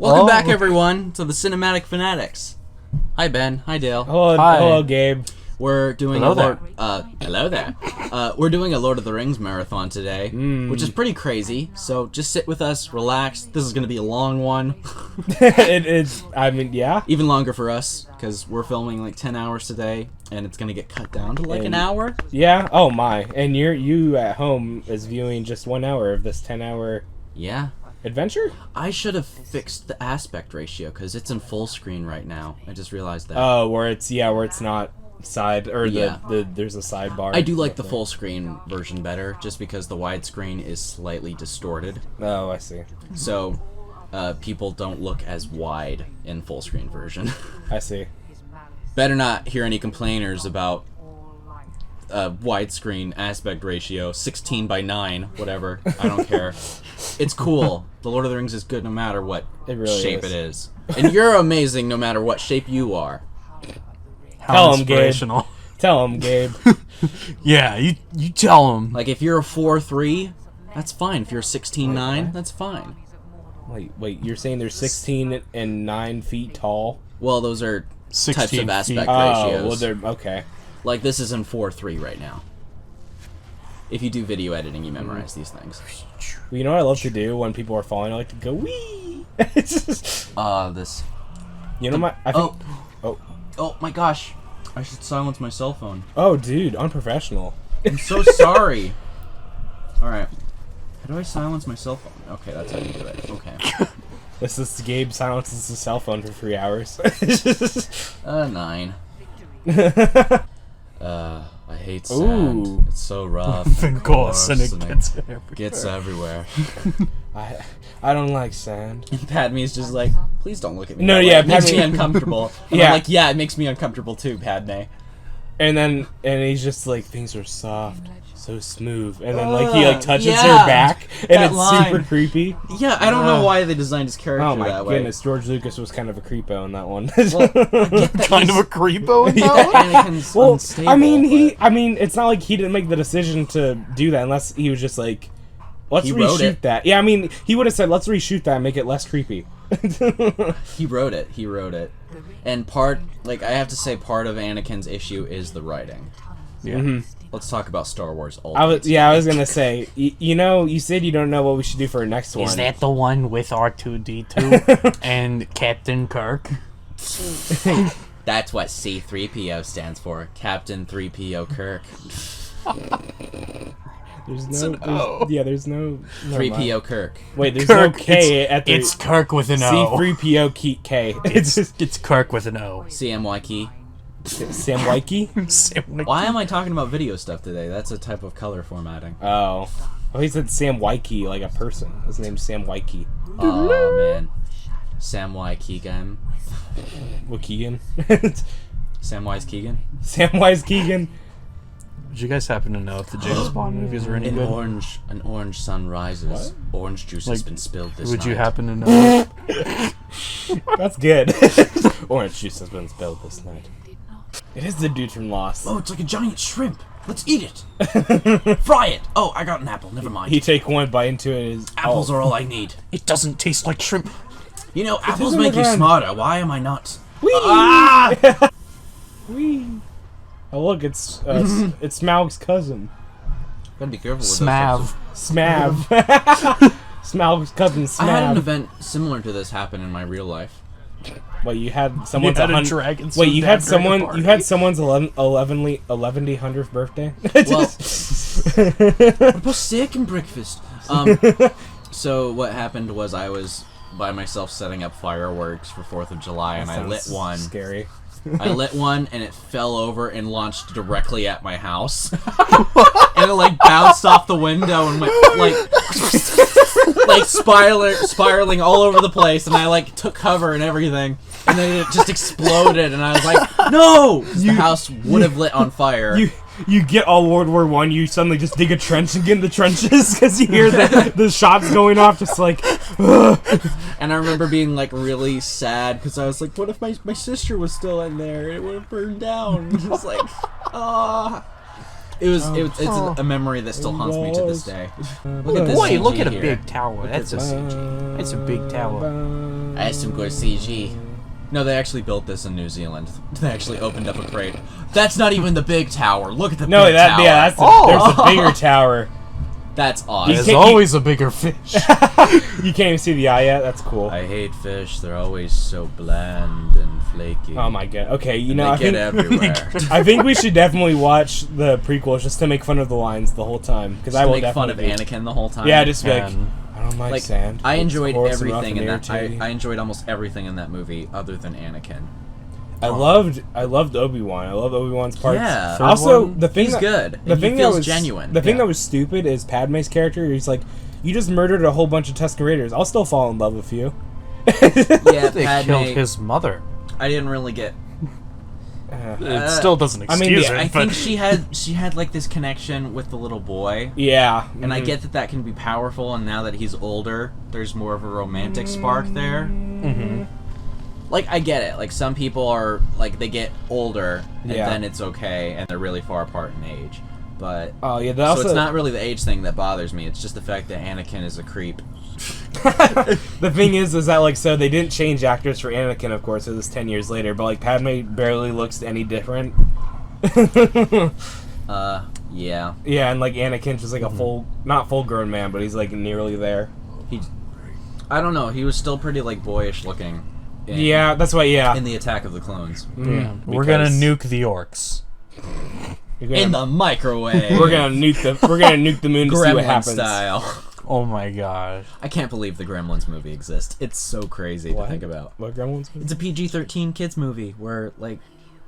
Welcome back, everyone, to the Cinematic Fanatics. Hi, Ben. Hi, Dale. Hello, Gabe. We're doing Hello there. We're doing a Lord of the Rings marathon today, which is pretty crazy. So just sit with us, relax. This is going to be a long one. It is. I mean, yeah. Even longer for us because we're filming like 10 hours today, and it's going to get cut down to like an hour. Yeah. Oh my. And you at home is viewing just 1 hour of this 10-hour. Yeah. Adventure? I should have fixed the aspect ratio because it's in full screen right now. I just realized that. Oh, where it's not side or there's a sidebar. I do like the full screen version better, just because the widescreen is slightly distorted. Oh, I see. So people don't look as wide in full screen version. I see. Better not hear any complainers about widescreen aspect ratio 16:9, whatever. I don't care. It's cool. The Lord of the Rings is good no matter what shape it is. And you're amazing no matter what shape you are. How inspirational. Tell him, Gabe. Yeah, you tell him. Like, if you're a 4'3", that's fine. If you're a 16'9", that's fine. Wait, you're saying they're 16 and 9 feet tall? Well, those are types of aspect Oh, ratios. well, they're okay. Like, this is in 4:3 right now. If you do video editing, you memorize these things. Well, you know what I love to do when people are falling? I like to go, wee! It's just... This... You know, I think... Oh my gosh. I should silence my cell phone. Oh, dude, unprofessional. I'm so sorry. Alright. How do I silence my cell phone? Okay, that's how you do it. Okay. This is Gabe silences his cell phone for 3 hours. 9. I hate sand. Ooh. It's so rough And coarse, and it gets everywhere. I don't like sand. And Padme's just like, please don't look at me. No, that yeah, way. It makes Padme- me uncomfortable. And Yeah. I'm like, yeah, it makes me uncomfortable too, Padme. And he's just like, things are soft, so smooth. And then like he like touches her yeah. back, and That it's line. super creepy. Yeah, I don't know why they designed his character Oh my that way. goodness, George Lucas was kind of a creepo in that one. Kind of a creepo in Yeah, that one? Anakin's Well, unstable, I mean, it's not like he didn't make the decision to do that unless he was just like, let's He wrote reshoot it. that. Yeah, I mean, he would have said, let's reshoot that and make it less creepy. He wrote it. And I have to say, part of Anakin's issue is the writing. Yeah. Let's talk about Star Wars I Ultimate. was gonna say, you know, you said you don't know what we should do for our next one. Is that the one with R2-D2 and Captain Kirk? That's what C-3PO stands for. Captain 3PO Kirk. There's no, there's no 3PO Kirk. Wait, there's Kirk, no K at the It's Kirk with an O. C-3PO K. It's Kirk with an O. CMY key. Sam Wikey? Why am I talking about video stuff today? That's a type of color formatting. Oh, he said Sam Wikey, like a person. His name's Sam Wikey. Oh, man. Samwise Keegan. Keegan? Samwise Keegan? Samwise Keegan? Did you guys happen to know if the James Bond movies are any good? An orange sun rises. What? Orange juice has been spilled this Would night. you happen to know? That's good. Orange juice has been spilled this night. It is the dude from Lost. Oh, it's like a giant shrimp. Let's eat it. Fry it. Oh, I got an apple. Never mind. He take one bite into it and his... Apples are all I need. It doesn't taste like shrimp. You know, apples on make the you ground. smarter. Why am I not? Whee! Ah! Whee! Oh look, it's Smaug's cousin. Gotta be careful with Smav. Smav. Smaug's cousin Smav. I had an event similar to this happen in my real life. Wait, you had someone's had a 100 dragon Wait, you had swim down during a someone. You had party. someone's 100th birthday. Well, what about steak and breakfast? So what happened was I was by myself setting up fireworks for 4th of July, and I lit one. Scary. I lit one, and it fell over and launched directly at my house. And it like bounced off the window and went like spiraling all over the place. And I like took cover and everything, and then it just exploded. And I was like, "No!" The house would have lit on fire. You get all World War I, you suddenly just dig a trench and get in the trenches because you hear the shots going off, just like. Ugh. And I remember being like really sad because I was like, "What if my sister was still in there? It would have burned down." It was like, ah. It's a memory that still haunts me to this day. Look at this. Boy, look CG at a here. big tower. That's a CG. It's a big tower. I had some good CG. No, they actually built this in New Zealand. They actually opened up a crate. That's not even the big tower. Look at the big tower. Yeah, that's there's a bigger tower. That's awesome. There's always a bigger fish. You can't even see the eye yet. That's cool. I hate fish. They're always so bland and flaky. Oh my god. Okay, you know, They I get think everywhere. I think we should definitely watch the prequels just to make fun of the lines the whole time because I will make fun definitely of Anakin the whole time. Yeah, just be like, And I don't like like sand. I It's enjoyed coarse and rough everything in and that. irritating. I enjoyed almost everything in that movie other than Anakin. I loved Obi-Wan. I love Obi-Wan's parts. Yeah. Also, One, the thing he's that, good. The And thing he feels that was genuine. The thing Yeah. that was stupid is Padme's character. He's like, you just murdered a whole bunch of Tusken Raiders. I'll still fall in love with you. Yeah, they Padme, killed his mother. I didn't really get. It still doesn't I mean, excuse yeah, it. I but think she had like this connection with the little boy, Yeah, and I get that can be powerful. And now that he's older, there's more of a romantic spark there. Mhm. Like I get it. Like some people are like they get older, and Yeah. then it's okay, and they're really far apart in age. But Oh yeah, so it's not really the age thing that bothers me. It's just the fact that Anakin is a creep. The thing is that like so they didn't change actors for Anakin, of course. It was 10 years later, but like Padme barely looks any different. Yeah. Yeah, and like Anakin's just like a not full grown man, but he's like nearly there. I don't know. He was still pretty like boyish looking. Yeah, that's why. Yeah, In the Attack of the Clones. yeah, we're gonna Because- nuke the orcs. You're gonna- In the microwave. we're gonna nuke the moon to see what Gremlin happens. style. Oh my gosh. I can't believe the Gremlins movie exists. It's so crazy What? to think about. What Gremlins? It's a PG-13 kids movie where like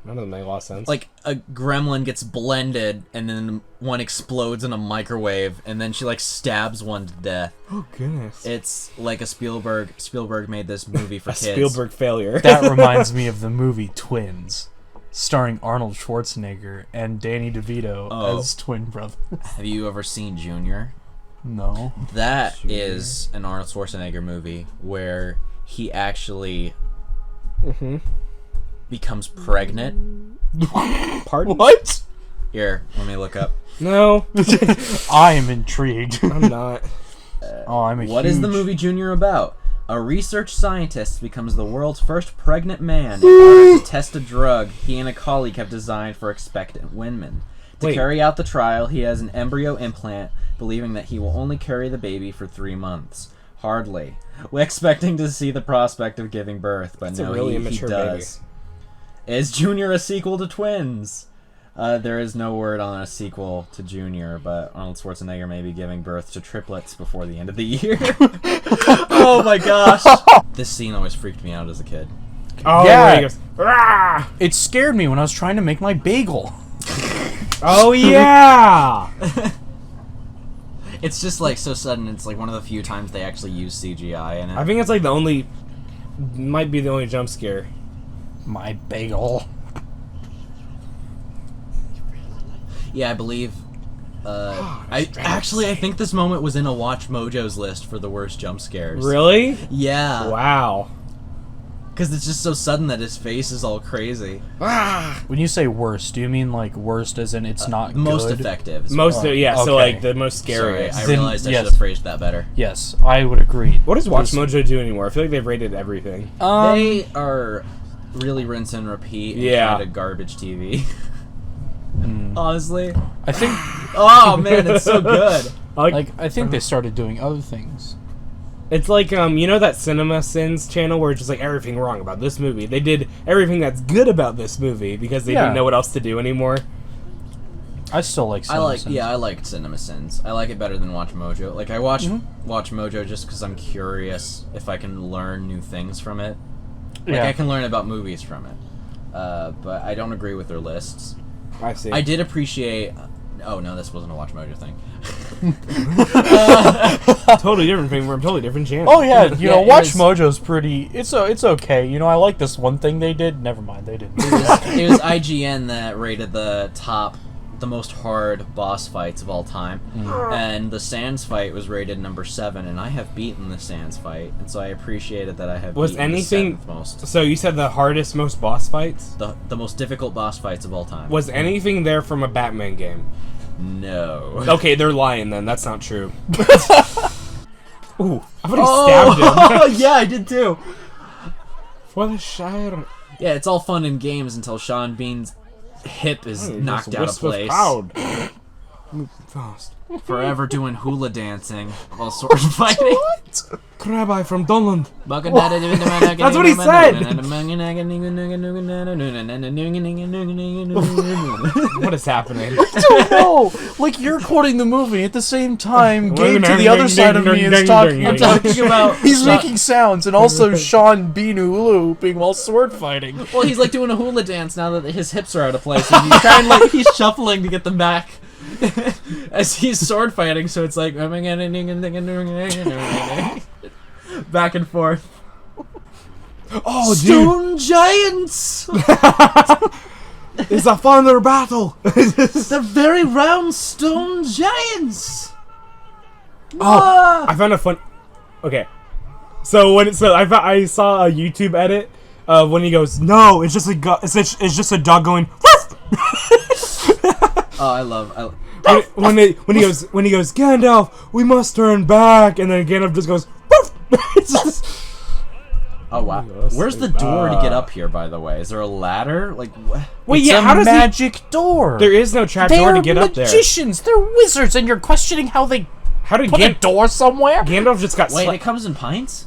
That doesn't make a lot of sense. like a gremlin gets blended and then one explodes in a microwave and then she like stabs one to death. oh goodness, It's like a Spielberg made this movie for a kids. Spielberg failure. That reminds me of the movie Twins, starring Arnold Schwarzenegger and Danny DeVito Oh. as twin brothers. Have you ever seen Junior? No. That is an Arnold Schwarzenegger movie where he actually becomes pregnant. Pardon? What? Here, let me look up. No, I am intrigued. I'm not. Oh, I'm a What is the huge- movie Junior about? A research scientist becomes the world's first pregnant man in order to test a drug he and a colleague have designed for expectant women. To Wait. carry out the trial, he has an embryo implant, believing that he will only carry the baby for 3 months. Hardly. We're expecting to see the prospect of giving birth, but It's a no, really he immature does. Is Junior a sequel to Twins? There is no word on a sequel to Junior, but Arnold Schwarzenegger may be giving birth to triplets before the end of the year. Oh my gosh! This scene always freaked me out as a kid. Oh Yeah. where he goes, "Rah!" It scared me when I was trying to make my bagel. Oh yeah. It's just like so sudden. It's like one of the few times they actually use CGI in it. I think it's like might be the only jump scare. My bagel. Yeah, I believe. I think this moment was in a Watch Mojo's list for the worst jump scares. Really? Yeah. Wow. Because it's just so sudden that his face is all crazy. When you say worst, do you mean like worst as in it's not Most good? effective. is Most what- of, yeah, so Okay. like the most Sorry, scariest. I Then, realized I yes. should have phrased that better. Yes, I would agree. What does Watch There's- Mojo do anymore? I feel like they've rated everything. They are really rinse and repeat and Yeah. kind of garbage TV. Honestly. I think Oh man, it's so good. I think they started doing other things. It's like you know that Cinema Sins channel where it's just like everything wrong about this movie. They did everything that's good about this movie because they Yeah. didn't know what else to do anymore. I still like I like Simpsons. I like CinemaSins. I like it better than Watch Mojo. Like I watch Mojo just because I'm curious if I can learn new things from it. Like Yeah. I can learn about movies from it. But I don't agree with their lists. I see. I did appreciate. Oh no, this wasn't a Watch Mojo thing. Totally different thing. We're a totally different channel. Oh yeah, you know, it Watch was- Mojo's pretty. It's okay. You know, I like this one thing they did. Never mind, they didn't. It was IGN that rated the most hard boss fights of all time, and the Sans fight was rated number 7, and I have beaten the Sans fight, and so I appreciated that I have. Was beaten anything- the 7th most So you said the hardest, most boss fights? the most difficult boss fights of all time? Was anything there from a Batman game? No. Okay, they're lying then. That's not true. Ooh, I thought he stabbed him. Yeah, I did too. For the Shire. Yeah, it's all fun and games until Sean Bean's hip is knocked out of Wisp of place. Cloud. Move fast. Forever doing hula dancing while sword fighting. Crabeye from Dunland. That's what he said! What is happening? I don't know. Like you're quoting the movie at the same time. Gabe to the other side of me is talking. I'm talking about. He's making sounds, and also Sean Bean hula hooping while sword fighting. Well, he's like doing a hula dance now that his hips are out of place, and he's trying like he's shuffling to get them back as he's sword fighting. So it's like back and forth. Oh, Stone giants. It's a thunder battle. They're very round stone giants. Oh, I found a fun. Okay, I saw a YouTube edit of when he goes, "No, it's just it's just a dog going." Oh, I love. When he goes, Gandalf, we must turn back, and then Gandalf just goes. It's just, Oh wow! Where's the door to get up here? By the way, is there a ladder? Like, wait, It's yeah, a how does magic door. There is no trap door to get up there. They're magicians. They're wizards, and you're questioning how they How did put a door somewhere? Gandalf just got wait, it comes in pints.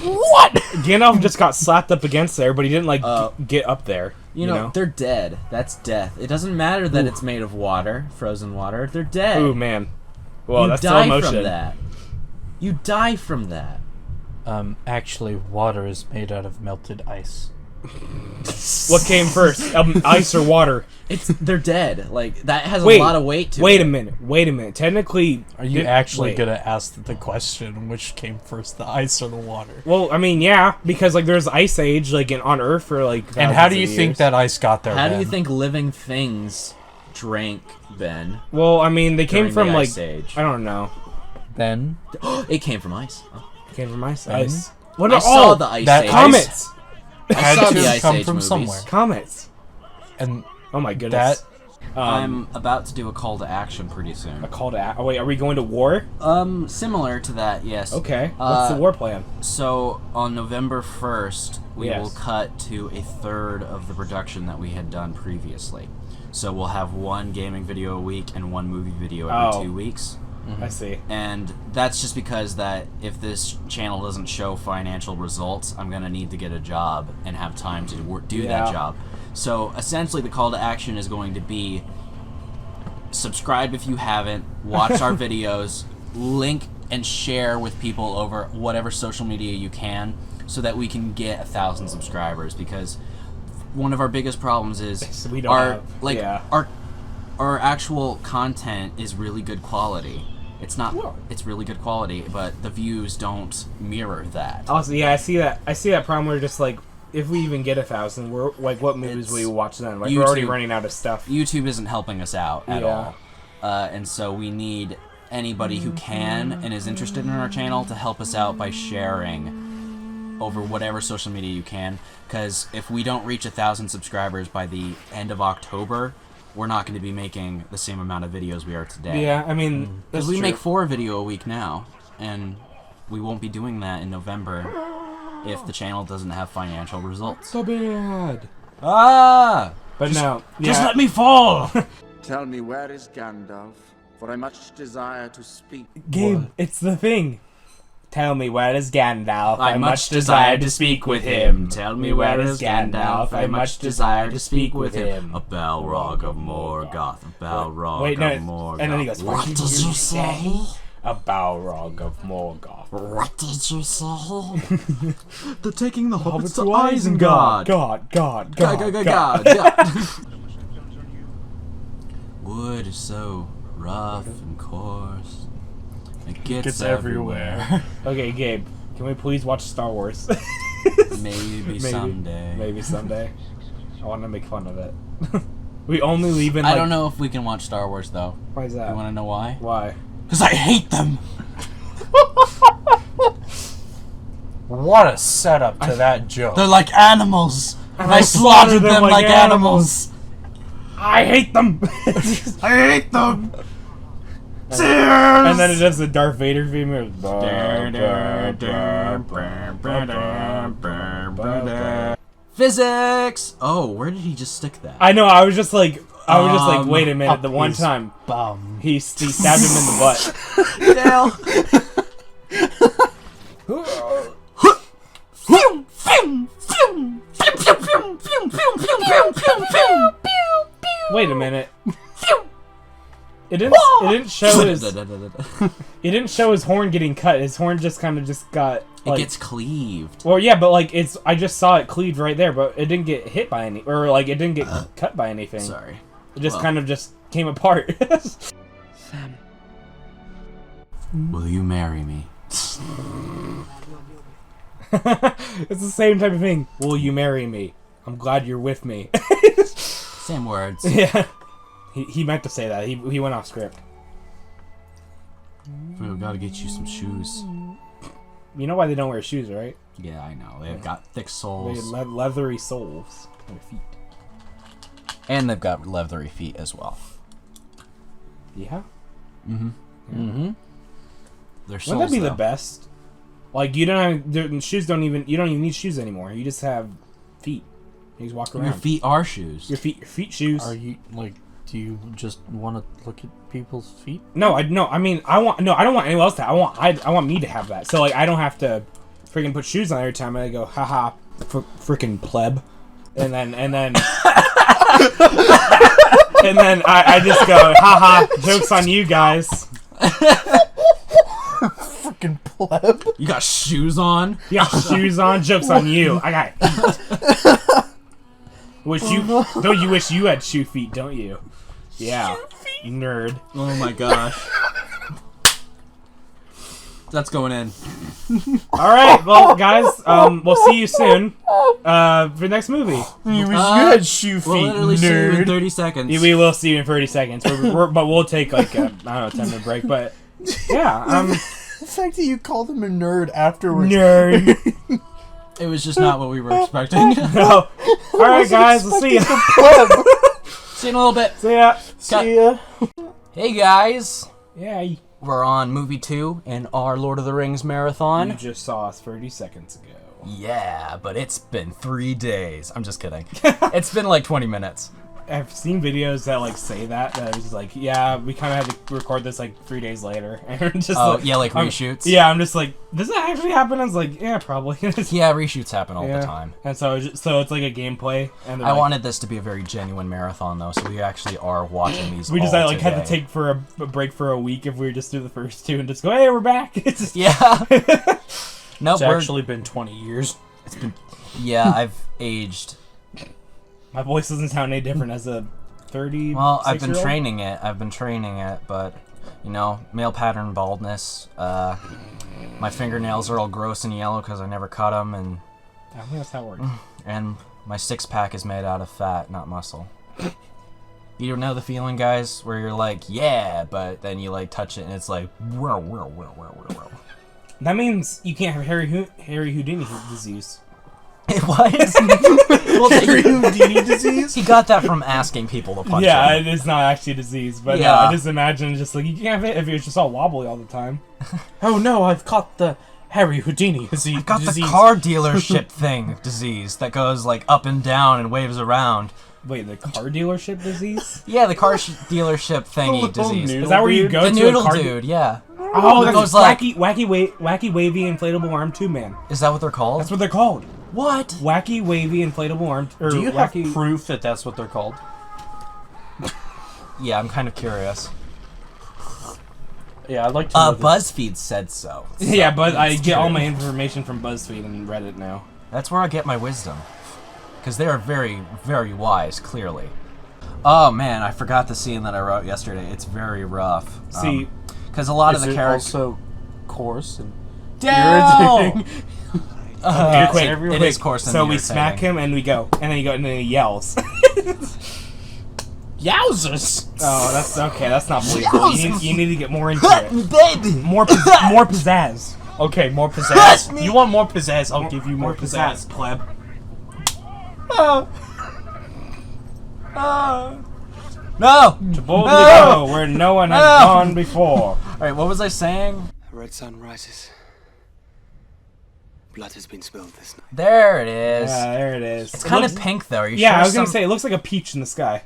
What? Gandalf just got slapped up against there, but he didn't like get up there. You know, they're dead. That's death. It doesn't matter that it's made of water, frozen water. They're dead. Ooh man, well you that's slow die motion. from that. You die from that. Actually, water is made out of melted ice. What came first, ice or water? They're dead. Like that has Wait, a lot of weight to it. Wait a minute. Technically, Are you actually gonna ask the question which came first, the ice or the water? Well, I mean, yeah, because like there's ice age like on Earth for like. And how do thousands you of think years. that ice got there? How do Ben? you think living things drank, Ben? Well, I mean, they came During from the like Ice Age. I don't know. Ben? It came from ice. Oh. Came from ice. Ben? Ice. What? I saw the Ice that Age. comets. I Had saw to the Ice come Age from movies. somewhere. Comets. And Oh my goodness. I'm about to do a call to action pretty soon. A call to. Oh wait, are we going to war? Similar to that, yes. Okay. What's the war plan? So on November 1st, we Yes. will cut to a third of the production that we had done previously. So we'll have one gaming video a week and one movie video every 2 weeks. I see. And that's just because that if this channel doesn't show financial results, I'm going to need to get a job and have time to do that job. So essentially the call to action is going to be subscribe if you haven't, watch our videos, link and share with people over whatever social media you can so that we can get 1,000 subscribers, because one of our biggest problems is We don't have, our actual content is really good quality. It's not. It's really good quality, but the views don't mirror that. Also, yeah, I see that. I see that problem where just like if we even get 1,000, we're like, what movies will you watch then? Like we're already running out of stuff. YouTube isn't helping us out at all, and so we need anybody who can and is interested in our channel to help us out by sharing over whatever social media you can. Because if we don't reach 1,000 subscribers by the end of October, we're not going to be making the same amount of videos we are today. Yeah, I mean, because we make 4 video a week now, and we won't be doing that in November if the channel doesn't have financial results. so bad. Ah! But no, Just let me fall! Tell me, where is Gandalf? For I much desire to speak. Gabe, it's the thing. Tell me, where is Gandalf? I much desire to speak with him. Tell me, where is Gandalf? I much desire to speak with him. A Balrog of Morgoth, a Balrog Wait, no, of Morgoth. and then he goes, What did you say? A Balrog of Morgoth. What did you say? They're taking the hobbits to Isengard. Isengard. God. Wood is so rough and coarse. It Gets everywhere. Okay, Gabe, can we please watch Star Wars? Maybe someday. Maybe someday. I want to make fun of it. We only leave in. I like, don't know if we can watch Star Wars though. Why is that? You want to know why? Why? Because I hate them. What a setup to that joke. They're like animals. And I slaughtered them like animals. I hate them. I hate them. Cheers. And then it does the Darth Vader theme. Physics! Oh, where did he just stick that? I know. I was just like, wait a minute. Up The one his time bum. he stabbed him in the butt. Dale! Wait a minute. It didn't show his. It didn't show his horn getting cut. His horn just kind of got. Like, it gets cleaved. Well, yeah, but like it's. I just saw it cleaved right there, but it didn't get hit by any, or like it didn't get cut by anything. Sorry. It just kind of just came apart. Sam. Will you marry me? It's the same type of thing. Will you marry me? I'm glad you're with me. Same words. Yeah. He meant to say that. He went off script. We gotta get you some shoes. You know why they don't wear shoes, right? Yeah, I know. They've got thick They soles. have leathery soles on their feet. And they've got leathery feet as well. Yeah. Mm-hmm. Mm-hmm. Their soles, Wouldn't that be though. the best? Like you don't have shoes. You don't even need shoes anymore. You just have feet. You just walk around. Your feet are shoes. Your feet shoes. Are you like? Do you just want to look at people's feet? No, I don't want anyone else to. I want me to have that. So like I don't have to freaking put shoes on every time and I go haha freaking pleb, and then and then I just go haha jokes on you guys. Freaking pleb. You got shoes on? You got shoes on, jokes on you. I got feet. Don't you wish you had shoe feet, don't you? Yeah. Nerd. Oh my gosh. That's going in. Alright, well guys, we'll see you soon. For the next movie. You wish you had shoe feet, We'll literally see you in nerd. 30 seconds. We will see you in 30 seconds. But we'll take like a, I don't know, 10-minute break. But yeah, The fact that you called him a nerd afterwards. nerd. It was just not what we were expecting. No. Alright guys, we'll see you. Pleb. See you in a little bit. See ya. See ya. Hey guys. Yeah, you We're on movie 2 in our Lord of the Rings marathon. just saw us 30 seconds ago. Yeah, but it's been 3 days. I'm just kidding. It's been like 20 minutes. I've seen videos that like say that I was just like, yeah, we kind of had to record this like 3 days later, and just Oh, yeah, like I'm- reshoots? Yeah, I'm just like, does that actually happen? I was like, yeah, probably. Yeah, reshoots happen all Yeah. the time. And so it's like a gameplay, and they're I like, wanted this to be a very genuine marathon, though, so we actually are watching these. we just all like had to today. take for a break for a week if we were just do the first two and just go, hey, we're back. It's just, Yeah. Nope. It's actually been 20 years. Yeah, I've aged. my voice doesn't sound any different as a 30. Well, I've been training it. But you know, male pattern baldness. My fingernails are all gross and yellow because I never cut them, and I think that's how it works. and my 6-pack is made out of fat, not muscle. You know the feeling, guys, where you're like, yeah, but then you like touch it and it's like, whoa, whoa, whoa, whoa, whoa, whoa. That means you can't have Harry Houdini disease. It was. Well, Houdini disease? he got that from asking people to punch Yeah, him. it is not actually a disease, but Yeah. I just imagine just like you can't have it if you're just all wobbly all the time. Oh no, I've caught the Harry Houdini disease. Got the car dealership thing disease that goes like up and down and waves around. Wait, the car dealership disease? Yeah, the car dealership thingy disease. Is that where you go The to noodle a car dude, yeah. Oh, It that's goes like- wacky wavy inflatable arm tube man. Is that what they're called? That's what they're called. What? Wacky wavy inflatable arm. Or Do you have wacky? proof that that's what they're called? Yeah, I'm kind of curious. Yeah, I'd like to know this. BuzzFeed said so. Yeah, but I It's get all true. my information from BuzzFeed and Reddit now. That's where I get my wisdom. Because they are very, very wise, clearly. Oh man, I forgot the scene that I wrote yesterday. It's very rough. See, because a lot Is of the it characters. also coarse and Down! irritating? It is coarse and So we irritating. smack him and we go, and then and then he yells. Yowzers! Oh, that's okay. That's not believable. You need to get more into it. Baby! More pizzazz. Okay, more pizzazz. me! You want more pizzazz? I'll give you more pizzazz. pleb. No! To boldly No! go where no one has No! gone before. Alright, what was I saying? The red sun rises blood has been spilled this night. There it is. Yeah, there it is. It's kind of pink, though. Are you yeah, sure? I was gonna say it looks like a peach in the sky.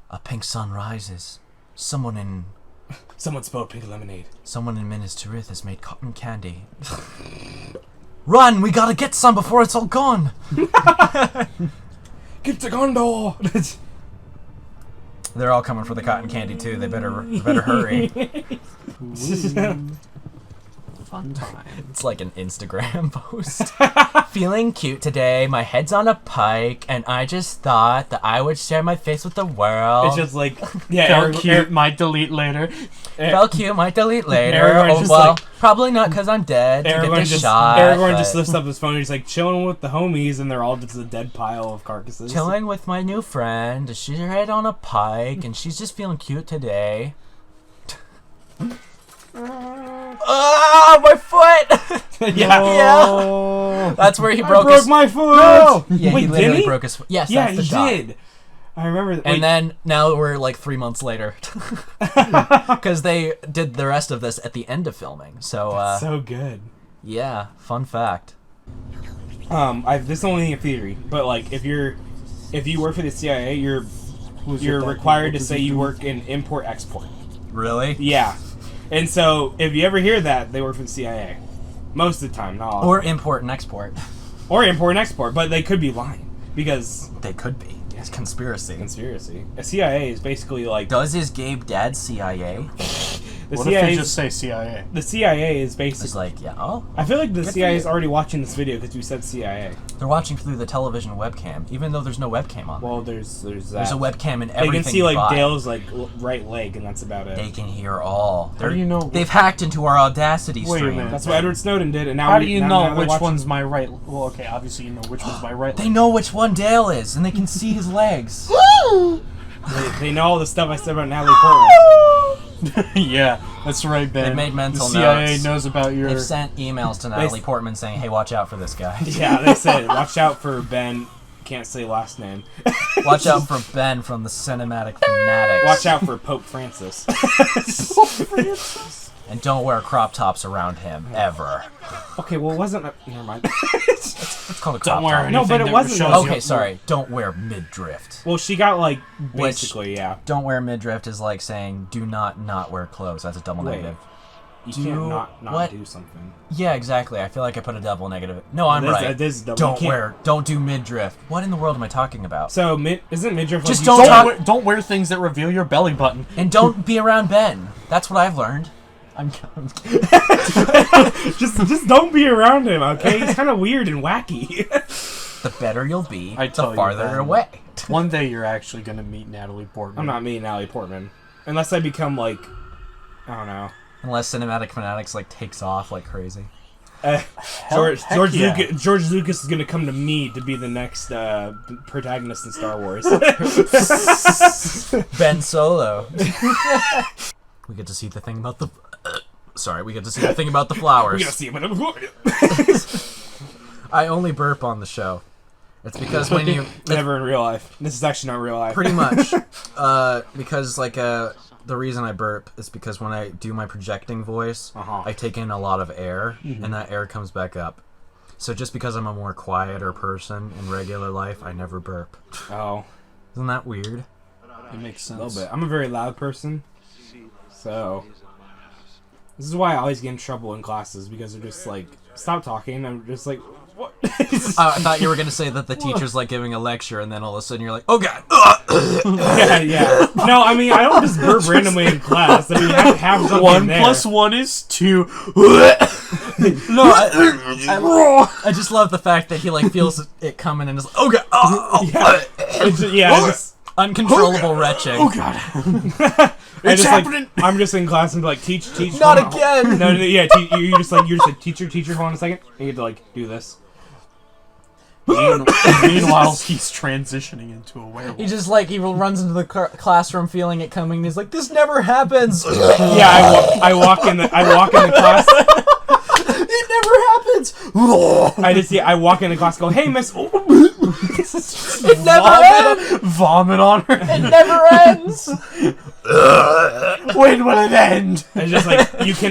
A pink sun rises. Someone in Spilled pink lemonade. Minas Tirith has made cotton candy. Run! We gotta get some before it's all gone. Get to Gondor. They're all coming for the cotton candy too. They better hurry. Fun time. It's like an Instagram post. Feeling cute today. My head's on a pike, and I just thought that I would share my face with the world. It's just like yeah, Felt cute, might delete later. Felt cute, might delete later. Aragorn's Oh just well, like- probably not because I'm dead. To get Aragorn this just shot. Aragorn just but lifts up his phone. And he's like chilling with the homies, and they're all just a dead pile of carcasses. Chilling with my new friend. She's head on a pike, and she's just feeling cute today. Ah, my foot! Yeah. That's where he broke his... my foot. No! Yeah, Wait, he did literally he? broke his foot. Yes, Yeah, that's the he shot. did. I remember. And then now we're like 3 months later, because they did the rest of this at the end of filming. So, so good. yeah, fun fact. This is only a theory, but like if you work for the CIA, you're required to say you work in import export. Really? Yeah, and so if you ever hear that, they work for the CIA. Most of the time, not all. Or import and export. Or import and export, but they could be lying because They could be. It's conspiracy. a CIA is basically like Does his Gabe dad CIA? the What if CIA. they just say CIA? The CIA is It's basically. like, yeah, oh, I feel like the Good for CIA is you. already watching this video because we said CIA. they're watching through the television webcam, even though there's no webcam on. Well, there's that. There's a webcam in They everything. can see you like buy. Dale's like right leg, and that's about it. They can hear all. How do you know? They've hacked into our Audacity Wait a stream. minute. That's what Edward Snowden did, and now How we- do you now know they're which watching- one's my right? Well, okay, obviously you know which one's my right. They know which one Dale is, and they can see his legs. They know all the stuff I said about Natalie Portman. Yeah, that's right, Ben. They made mental the CIA notes. knows about your. They've sent emails to Natalie Portman saying, "Hey, watch out for this guy. Yeah, they said, watch out for Ben. Can't say last name. Watch out for Ben from the Cinematic Fanatics. Watch out for Pope Francis. And don't wear crop tops around him ever." Okay, well, it wasn't. Never mind. It's called a crop Don't wear top. anything No, but it that wasn't shows like- you- Okay, sorry. Don't wear midriff. Well, she got like Which- basically, yeah. Don't wear midriff is like saying do not wear clothes. That's a double Wait. negative. You Do- can't not what? do something. Yeah, exactly. I feel like I put a double negative. No, I'm This- right. this is double- you Don't can't- don't do midriff. What in the world am I talking about? So, isn't midriff Just like don't you talk- Don't wear things that reveal your belly button. And don't be around Ben. That's what I've learned. just don't be around him, okay? He's kind of weird and wacky. The better you'll be, I tell the you farther that. away. One day you're actually gonna meet Natalie Portman. I'm not me, Natalie Portman, unless I become like, I don't know. Unless Cinematic Fanatics like takes off like crazy. George yeah. George Lucas is gonna come to me to be the next protagonist in Star Wars. Ben Solo. We get to see the thing about the. Sorry, we get to see the thing about the flowers. We're gonna see him. I only burp on the show. It's because when you Never in real life. This is actually not real life. pretty much because like the reason I burp is because when I do my projecting voice, I take in a lot of air, and that air comes back up. So just because I'm a more quieter person in regular life, I never burp. Oh, Isn't that weird? It makes sense. a little bit. I'm a very loud person, so this is why I always get in trouble in classes because they're just like, stop talking. I'm just like, what? I thought you were gonna say that the teacher's like giving a lecture, and then all of a sudden you're like, "Oh God!" yeah. No, I mean I don't just burp randomly in class. I mean you have to have something 1 there. plus 1 is 2. No, I just love the fact that he like feels it coming and is like, "Oh God!" It's just, yeah. I just, Uncontrollable retching. Oh god. I just happening. like I'm just in class and be like teach. Not hold on. again. No, yeah. You're just like teacher. Hold on a second. And you have to like do this. Meanwhile, he's transitioning into a werewolf. He just like he runs into the classroom feeling it coming. And he's like, "This never happens." Yeah, I walk in the class. It never happens. I walk in the class. And go, hey miss. It never ends. Vomit on her. It never ends. When will it end? It's just like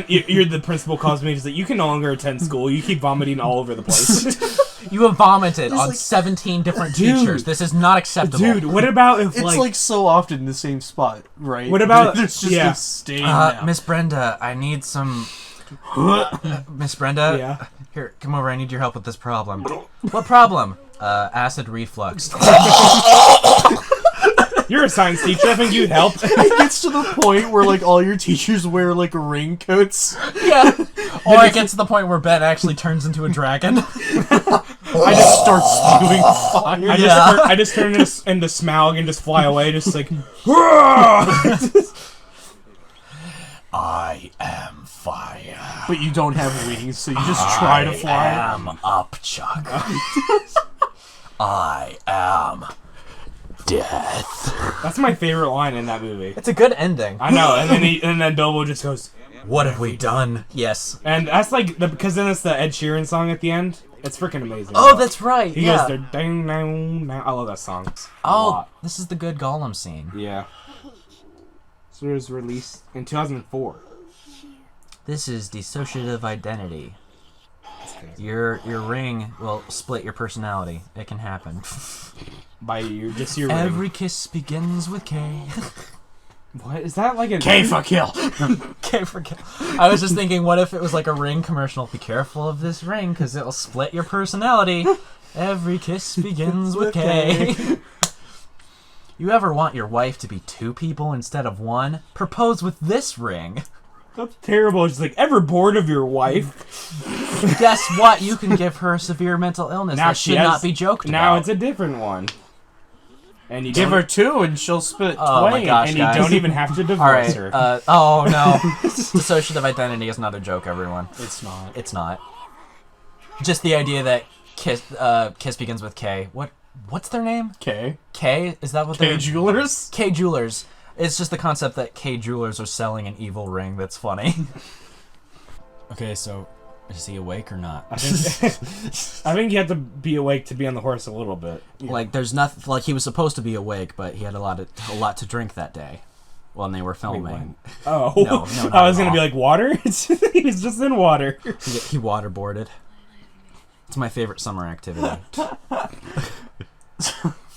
you're the principal calls me. He's like, you can no longer attend school. You keep vomiting all over the place. You have vomited on 17 different teachers. This is not acceptable. Dude, what about if It's like so often the same spot, right? What about- there's just yeah. a stain now. Miss Brenda, I need some. Miss Brenda, Yeah. here, come over. I need your help with this problem. What problem? Acid reflux. You're a science teacher? I think you'd help. It gets to the point where like all your teachers wear like raincoats. Yeah. Or it gets to the point where Ben actually turns into a dragon. I just start spewing fire. I just turn into Smaug and just fly away, just like. I am fire. But you don't have wings, so you just try to fly. I am up, Chuck. I am death. That's my favorite line in that movie. It's a good ending. I know, and then Bilbo just goes, What have we done? Yes. and that's like because then it's the Ed Sheeran song at the end. It's freaking amazing. Oh, that's right. He Yeah. goes there, dang, dang, dang. I love that song. A Oh, lot. this is the good Gollum scene. Yeah. So it was released in 2004. This is dissociative identity. Your ring will split your personality. It can happen. By your ring. Every kiss begins with K. What is that like a K for kill. K for kill. I was just thinking, what if it was like a ring commercial? Be careful of this ring, because it'll split your personality. Every kiss begins with K. You ever want your wife to be 2 people instead of 1? Propose with this ring. That's terrible. It's like, ever bored of your wife? Guess what? You can give her a severe mental illness Now that she should has- not be joked Now about. it's a different one. And you Give don't- her 2 and she'll spit Oh my twain. gosh, and you guys. don't even have to divorce All right. her. Oh no. Dissociative identity is another joke, everyone. It's not. It's not. Just the idea that kiss begins with K. What's their name? K. K? Is that what K they're? Jewelers? K Jewelers. It's just the concept that K Jewelers are selling an evil ring that's funny. Okay, so is he awake or not? I think you have to be awake to be on the horse a little bit. Like there's nothing. Like he was supposed to be awake, but he had a lot to drink that day when they were filming. Oh, No, not I was at gonna all. be like water. He was just in water. He waterboarded. It's my favorite summer activity.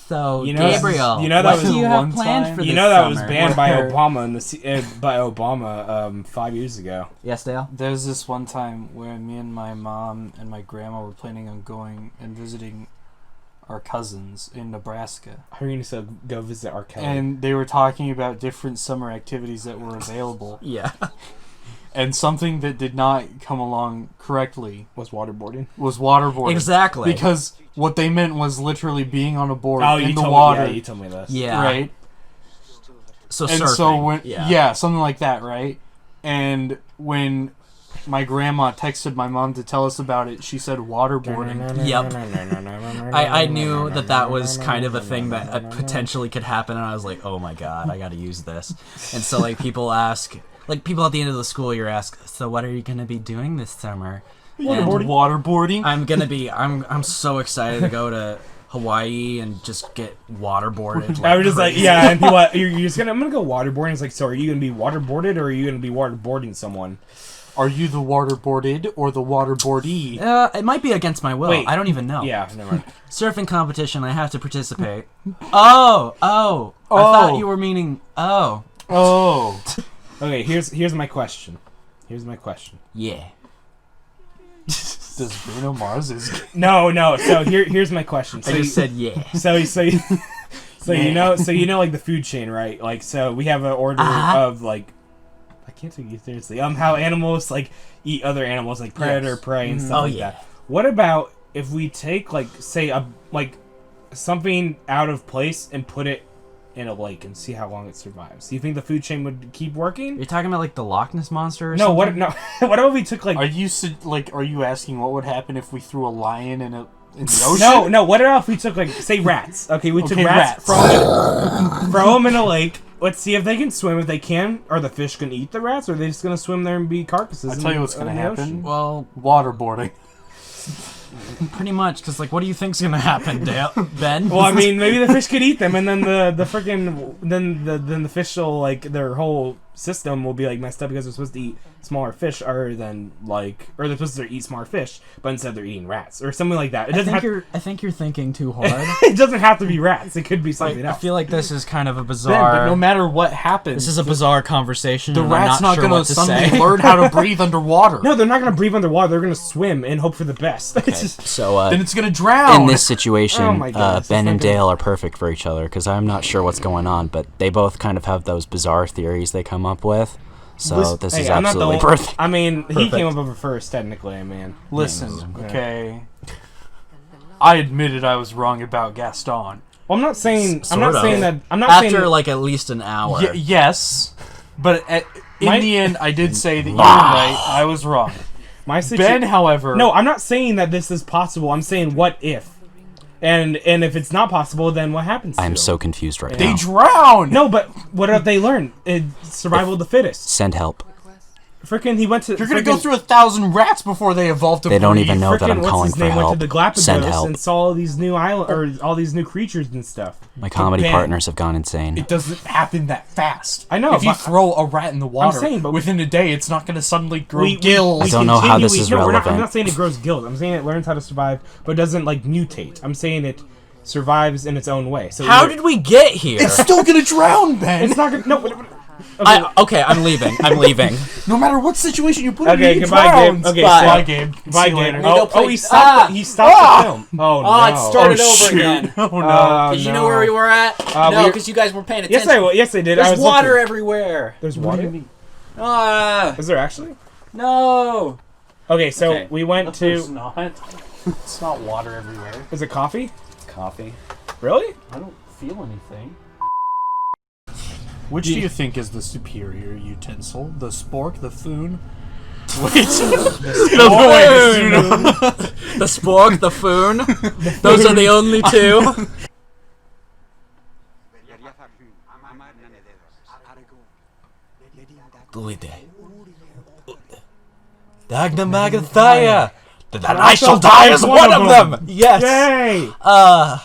So You know- Gabriel, you know that what was do you have one planned time- for You this know that was summer? banned by Where- Obama by Obama 5 years ago. Yes, Dale. There's this one time where me and my mom and my grandma were planning on going and visiting our cousins in Nebraska. I heard you to go visit R. Kelly. And they were talking about different summer activities that were available. Yeah. And something that did not come along correctly was waterboarding. was waterboarding. Exactly. Because what they meant was literally being on a board Oh, in you the told water. Me, yeah, you told me this. Yeah. Right? So And surfing. so when yeah. something like that, right? And when my grandma texted my mom to tell us about it, she said waterboarding. Yep. I knew that was kind of a thing that potentially could happen, and I was like, oh my god, I gotta use this. And so like people ask, like people at the end of the school year ask, so what are you gonna be doing this summer? And Waterboarding. I'm so excited to go to Hawaii and just get waterboarded. I was just like, crazy. yeah, and people, you're just gonna, I'm gonna go waterboarding. It's like, so are you gonna be waterboarded or are you gonna be waterboarding someone? Are you the waterboarded or the waterboardee? It might be against my will. Wait. I don't even know. Yeah, never mind. Surfing competition. I have to participate. Oh. I thought you were meaning. Oh. Oh. Okay, here's my question. Yeah. Does Bruno Mars is No. So here's my question. So I just said yeah. So you know like the food chain, right? Like so we have an order of like I can't take you seriously. How animals like eat other animals like predator, prey, and stuff Oh, like yeah. that. What about if we take like say a like something out of place and put it in a lake and see how long it survives? Do you think the food chain would keep working? You're talking about like the Loch Ness monster or No, something? what if we took like Are you asking what would happen if we threw a lion in the ocean? No, what if we took like say rats? Okay, we took Okay, rats, rats. throw them in a lake. Let's see if they can swim. If they can, are the fish gonna eat the rats, or are they just gonna swim there and be carcasses? I'll tell you what's gonna in the happen. ocean? Well, Waterboarding. Pretty much, because like, what do you think's gonna happen, Dale? Ben? Well, I mean, maybe the fish could eat them, and then the fish will like their whole system will be like messed up because they're supposed to eat smaller fish, or they're supposed to eat smaller fish, but instead they're eating rats or something like that. I think you're thinking too hard. It doesn't have to be rats. It could be something I else. feel like this is kind of a Ben, bizarre. but no matter what happens, This is a bizarre conversation. the and rat's I'm not sure gonna what to suddenly say. learn how to breathe underwater. No, they're not gonna breathe underwater. They're gonna swim and hope for the best. It's just- So, Then it's gonna drown. in this situation, Oh my goodness, Ben it's and not good. Dale are perfect for each other because I'm not sure what's going on, but they both kind of have those bizarre theories they come up with. So this is I'm not the absolutely only- perfect. I mean, he Perfect. came up with it first, technically. I mean, Listen, Yeah. okay. I admitted I was wrong about Gaston. Well, I'm not saying. I'm Sort not of. saying that. I'm not After saying. like at least an hour. Yes, but in My- the end, I did say that you were right. I was wrong. My Ben, however, No, I'm not saying that this is possible. I'm saying what if, and if it's not possible, then what happens? I'm to so them? confused right they now. drown. No, but what have they learned? Survival of the fittest. Send help. Freaking, he went to. You're gonna go through 1,000 rats before they evolve to They don't breathe. even know that I'm what's calling his for name went help. to the Galapagos Send help. and saw all these new all these new creatures and stuff. My comedy Ben. partners have gone insane. It doesn't happen that fast. I know, If you but- throw a rat in the water, saying, but- within a day, it's not gonna suddenly grow We- gills. I don't know how this is no, I'm relevant. not saying it grows gills. I'm saying it learns how to survive, but doesn't like mutate. I'm saying it survives in its own way. So How did we get here? It's still gonna drown, Ben. It's not gonna. No. Okay. Okay, I'm leaving. I'm leaving. No matter what situation you put Okay, it in, goodbye, drowns. Gabe. Okay, Bye, so- Gabe. Bye, See you Gabe. later. Oh, he stopped. He stopped the film. Oh no. Oh, it started Oh, over shoot. again. Oh no. Oh, Did you no. know where we were at? No, we're- because you guys weren't paying attention. Yes, I will. Yes, I did. I There's was water looking. everywhere. There's water. Ah, Is there actually? no. Okay, so Okay. we went It's to. not. It's not water everywhere. Is it coffee? Coffee. Really? I don't feel anything. Which do you think is the superior utensil? The spork, the foon? Wait. The spork, the foon. Those are the only two. Dagna Magathaya. Then I shall die as one of them. Yes. Yay! Uh,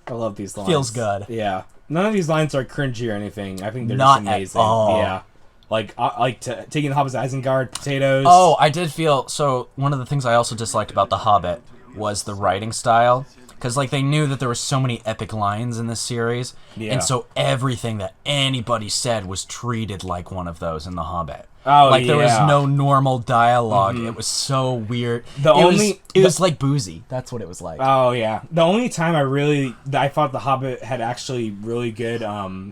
I love these lines. Feels good. Yeah. None of these lines are cringy or anything. I think they're Not just at amazing. all. Yeah. Like taking the Hobbit's Isengard potatoes. Oh, I did feel so. One of the things I also disliked about The Hobbit was the writing style, because like they knew that there were so many epic lines in this series, Yeah. and so everything that anybody said was treated like one of those in The Hobbit. Oh, like there was yeah. no normal dialogue. It was so weird. The only- it was like boozy. That's what it was like. Oh yeah. The only time I thought The Hobbit had actually really good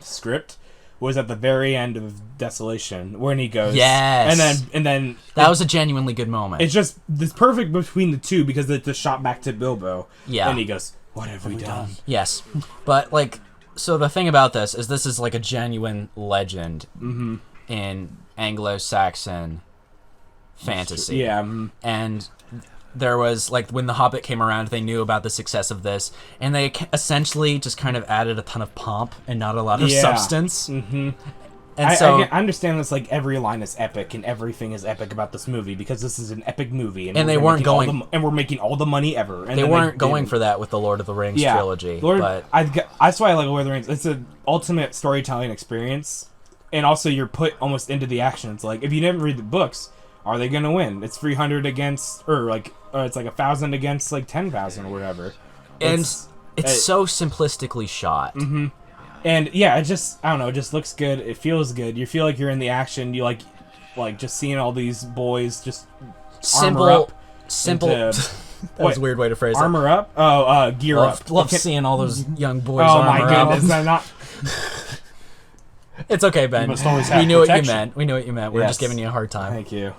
script was at the very end of Desolation, when he goes. Yes. And then that was a genuinely good moment. it's just this perfect between the two because it's the shot back to Bilbo. Yeah. And he goes, "What have we done?" Yes, but like, so the thing about this is like a genuine legend in Anglo-Saxon fantasy. Yeah. And there was like when The Hobbit came around, they knew about the success of this, and they essentially just kind of added a ton of pomp and not a lot of Yeah. substance. Mm-hmm. And so I understand this, like every line is epic and everything is epic about this movie because this is an epic movie, And we're they weren't making all going- and we're making all the money ever. And they then weren't going didn't. for that with the Lord of the Rings Yeah, trilogy. But that's why I like Lord of the Rings. It's an ultimate storytelling experience, and also you're put almost into the action. It's like if you never read the books, are they gonna win? It's 300 against, or it's like 1,000 against like 10,000 or whatever. and it's so simplistically shot. Mm-hmm. And yeah, it just, I don't know, it just looks good. It feels good. You feel like you're in the action. You like just seeing all these boys just Simple. armor up. Simple. into- That was a weird way to phrase it. Armor up? Oh, gear up. Love seeing all those young boys Oh armor my up. goodness, I'm not. It's okay, Ben. must always have we knew what you protection. meant. We knew what you meant. We're Yes. just giving you a hard time. Thank you.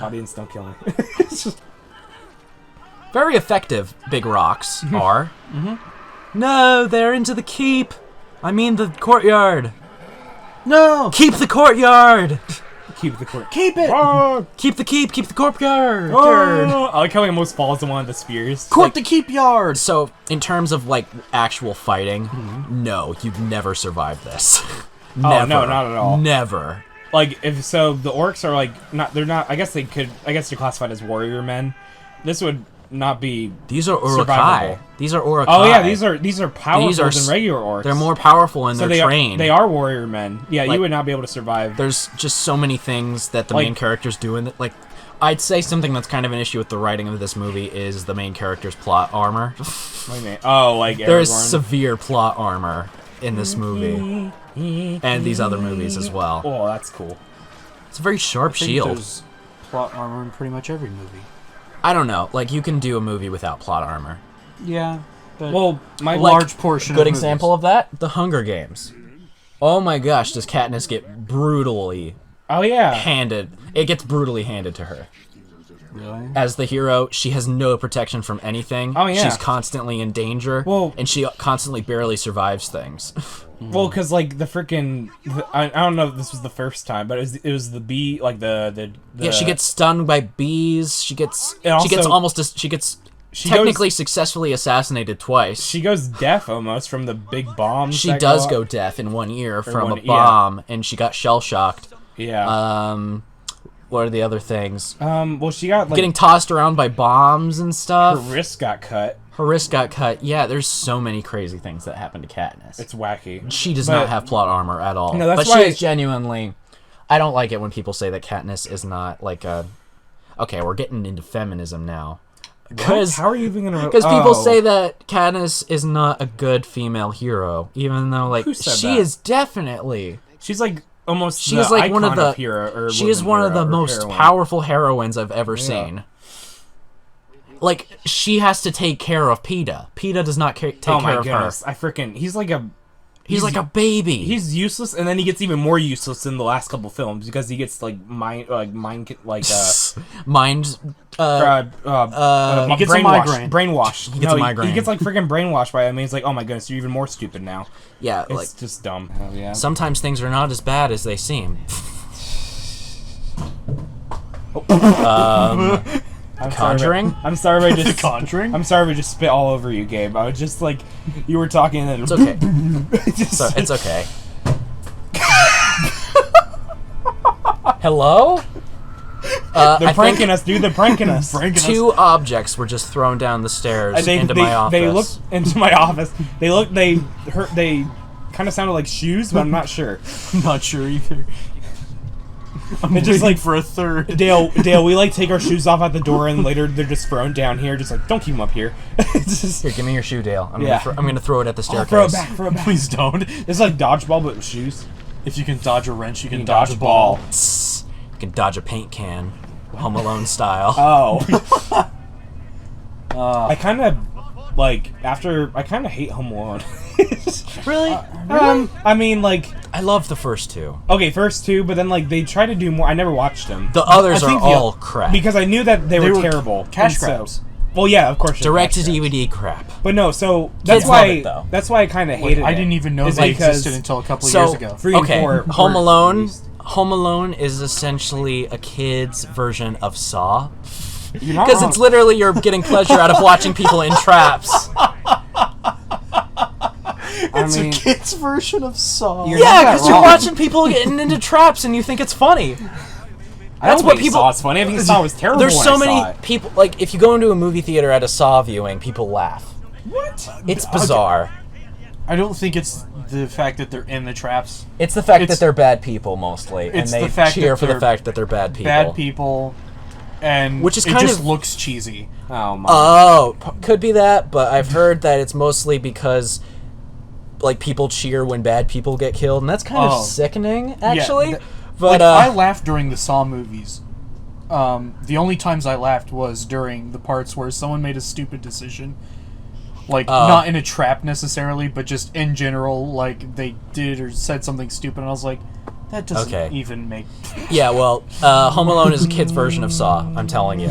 Audience, don't kill me. It's just- Very effective, big rocks are. No, they're into the keep. I mean the courtyard. No! Keep the courtyard. keep the court. Keep it! Oh, Keep the keep. Keep the courtyard. oh. I like how he almost falls in one of the spears. Court the keep yard! So, in terms of like actual fighting, no, you'd never survive this. Never. Oh, no, not at all. Never. Like, if so, the orcs are like, they're not, I guess they're classified as warrior men. This would not be. These are urukai. survivable. These are urukai. Oh yeah, these are powerful These are than regular orcs. They're more powerful and so they're they trained. They are warrior men. Yeah, Like, you would not be able to survive. There's just so many things that the main characters do in it. Like, I'd say something that's kind of an issue with the writing of this movie is the main character's plot armor. What do you mean? Oh, like Aragorn. There is severe plot armor in this movie and these other movies as well. Oh, that's cool. It's a very sharp I think shield. there's plot armor in pretty much every movie. I don't know. Like, you can do a movie without plot armor. Yeah, but Well, my a large portion. Good of example of that? The Hunger Games. Oh my gosh, does Katniss get brutally Oh yeah. handed? It gets brutally handed to her. Really? As the hero, she has no protection from anything. Oh, yeah. She's constantly in danger. Well- and she constantly barely survives things. Well, because like the freaking, I don't know if this was the first time, but it was the bee, like the Yeah, she gets stung by bees. She gets And she gets also- almost she gets technically successfully assassinated twice. She goes deaf almost from the big bombs. She that does off. go deaf in one ear from one- a bomb, and she got shell shocked. Yeah. What are the other things? Well, she got like Getting tossed around by bombs and her stuff. wrist got cut. Her wrist got cut. Yeah, there's so many crazy things that happen to Katniss. It's wacky. She does But- not have plot armor at all. No, that's but why- she is genuinely. I don't like it when people say that Katniss is not like a. Okay, we're getting into feminism now. Because How are you even gonna? people say that Katniss is not a good female hero, even though like Who said she that? is definitely. she's like almost. She the is like one of icon the. hero, or she is woman one of the hero, or most heroine. powerful heroines I've ever seen. Like she has to take care of Peeta. Peeta does not take Oh care my of goodness! her. I freaking. He's like a. He's like a baby. He's useless, and then he gets even more useless in the last couple films because he gets like mind mind. he gets a brainwashed. migraine. Brainwashed. He gets a migraine. He gets like freaking brainwashed by him. He's like, oh my goodness, you're even more stupid now. yeah, It's like just dumb. Oh, yeah. sometimes things are not as bad as they seem. I'm Conjuring? Sorry, I'm sorry if I just Conjuring? I'm sorry if I just spit all over you, Gabe. I was just like, you were talking and It's then okay. just, So it's okay. Hello? they're pranking us, dude. They're pranking us. Two objects were just thrown down the stairs And into my office. They looked into my office. They kind of sounded like shoes, but I'm not sure. I'm not sure either. I'm It's just waiting like for a third. Dale, we like take our shoes off at the door, and later they're just thrown down here. Just like, don't keep them up here. It's just, Here, give me your shoe, Dale. I'm Yeah. gonna throw it at the oh, staircase. throw it back. Please don't. It's like dodgeball, but with shoes. If you can dodge a wrench, you can You dodge a ball. Tss. You can dodge a paint can, Home Alone style. Oh. I kind of I kind of hate Home Alone. Really? I mean, like, I love the first two. okay, first two, but then like they try to do more. I never watched them The others I are think all crap. because I knew that they They were were terrible. cash and so- grabs. Well, yeah, of course. they're Direct to cash grabs. DVD crap. But no, so that's Kids love why it, though. that's why I kind of hated it. I didn't even know Is they because existed until a couple of So, years ago. 3 and okay, 4 Home were Alone. released. Home Alone is essentially a kid's version of Saw. You're not Because wrong. it's literally you're getting pleasure out of watching people in traps. It's mean- a kid's version of Saw. You're Yeah, not that because you're wrong. watching people getting into traps and you think it's funny. I That's don't what think people- Saw is funny. I think Saw was terrible. There's when so I saw many it. people, like, if you go into a movie theater at a Saw viewing, people laugh. What? It's bizarre. I don't think it's the fact that they're in the traps. It's the fact It's- that they're bad people, mostly. And it's they the fact cheer that for the they're fact that they're bad people. Bad people, and Which is it kind just of- looks cheesy. Oh my. Oh, could be that, but I've heard that it's mostly because, like, people cheer when bad people get killed, and that's kind of Oh. sickening, actually. Yeah, but, I laughed during the Saw movies. The only times I laughed was during the parts where someone made a stupid decision. Like, not in a trap necessarily, but just in general, like, they did or said something stupid, and I was like, that doesn't Okay. even make... yeah, well, Home Alone is a kid's version of Saw, I'm telling you.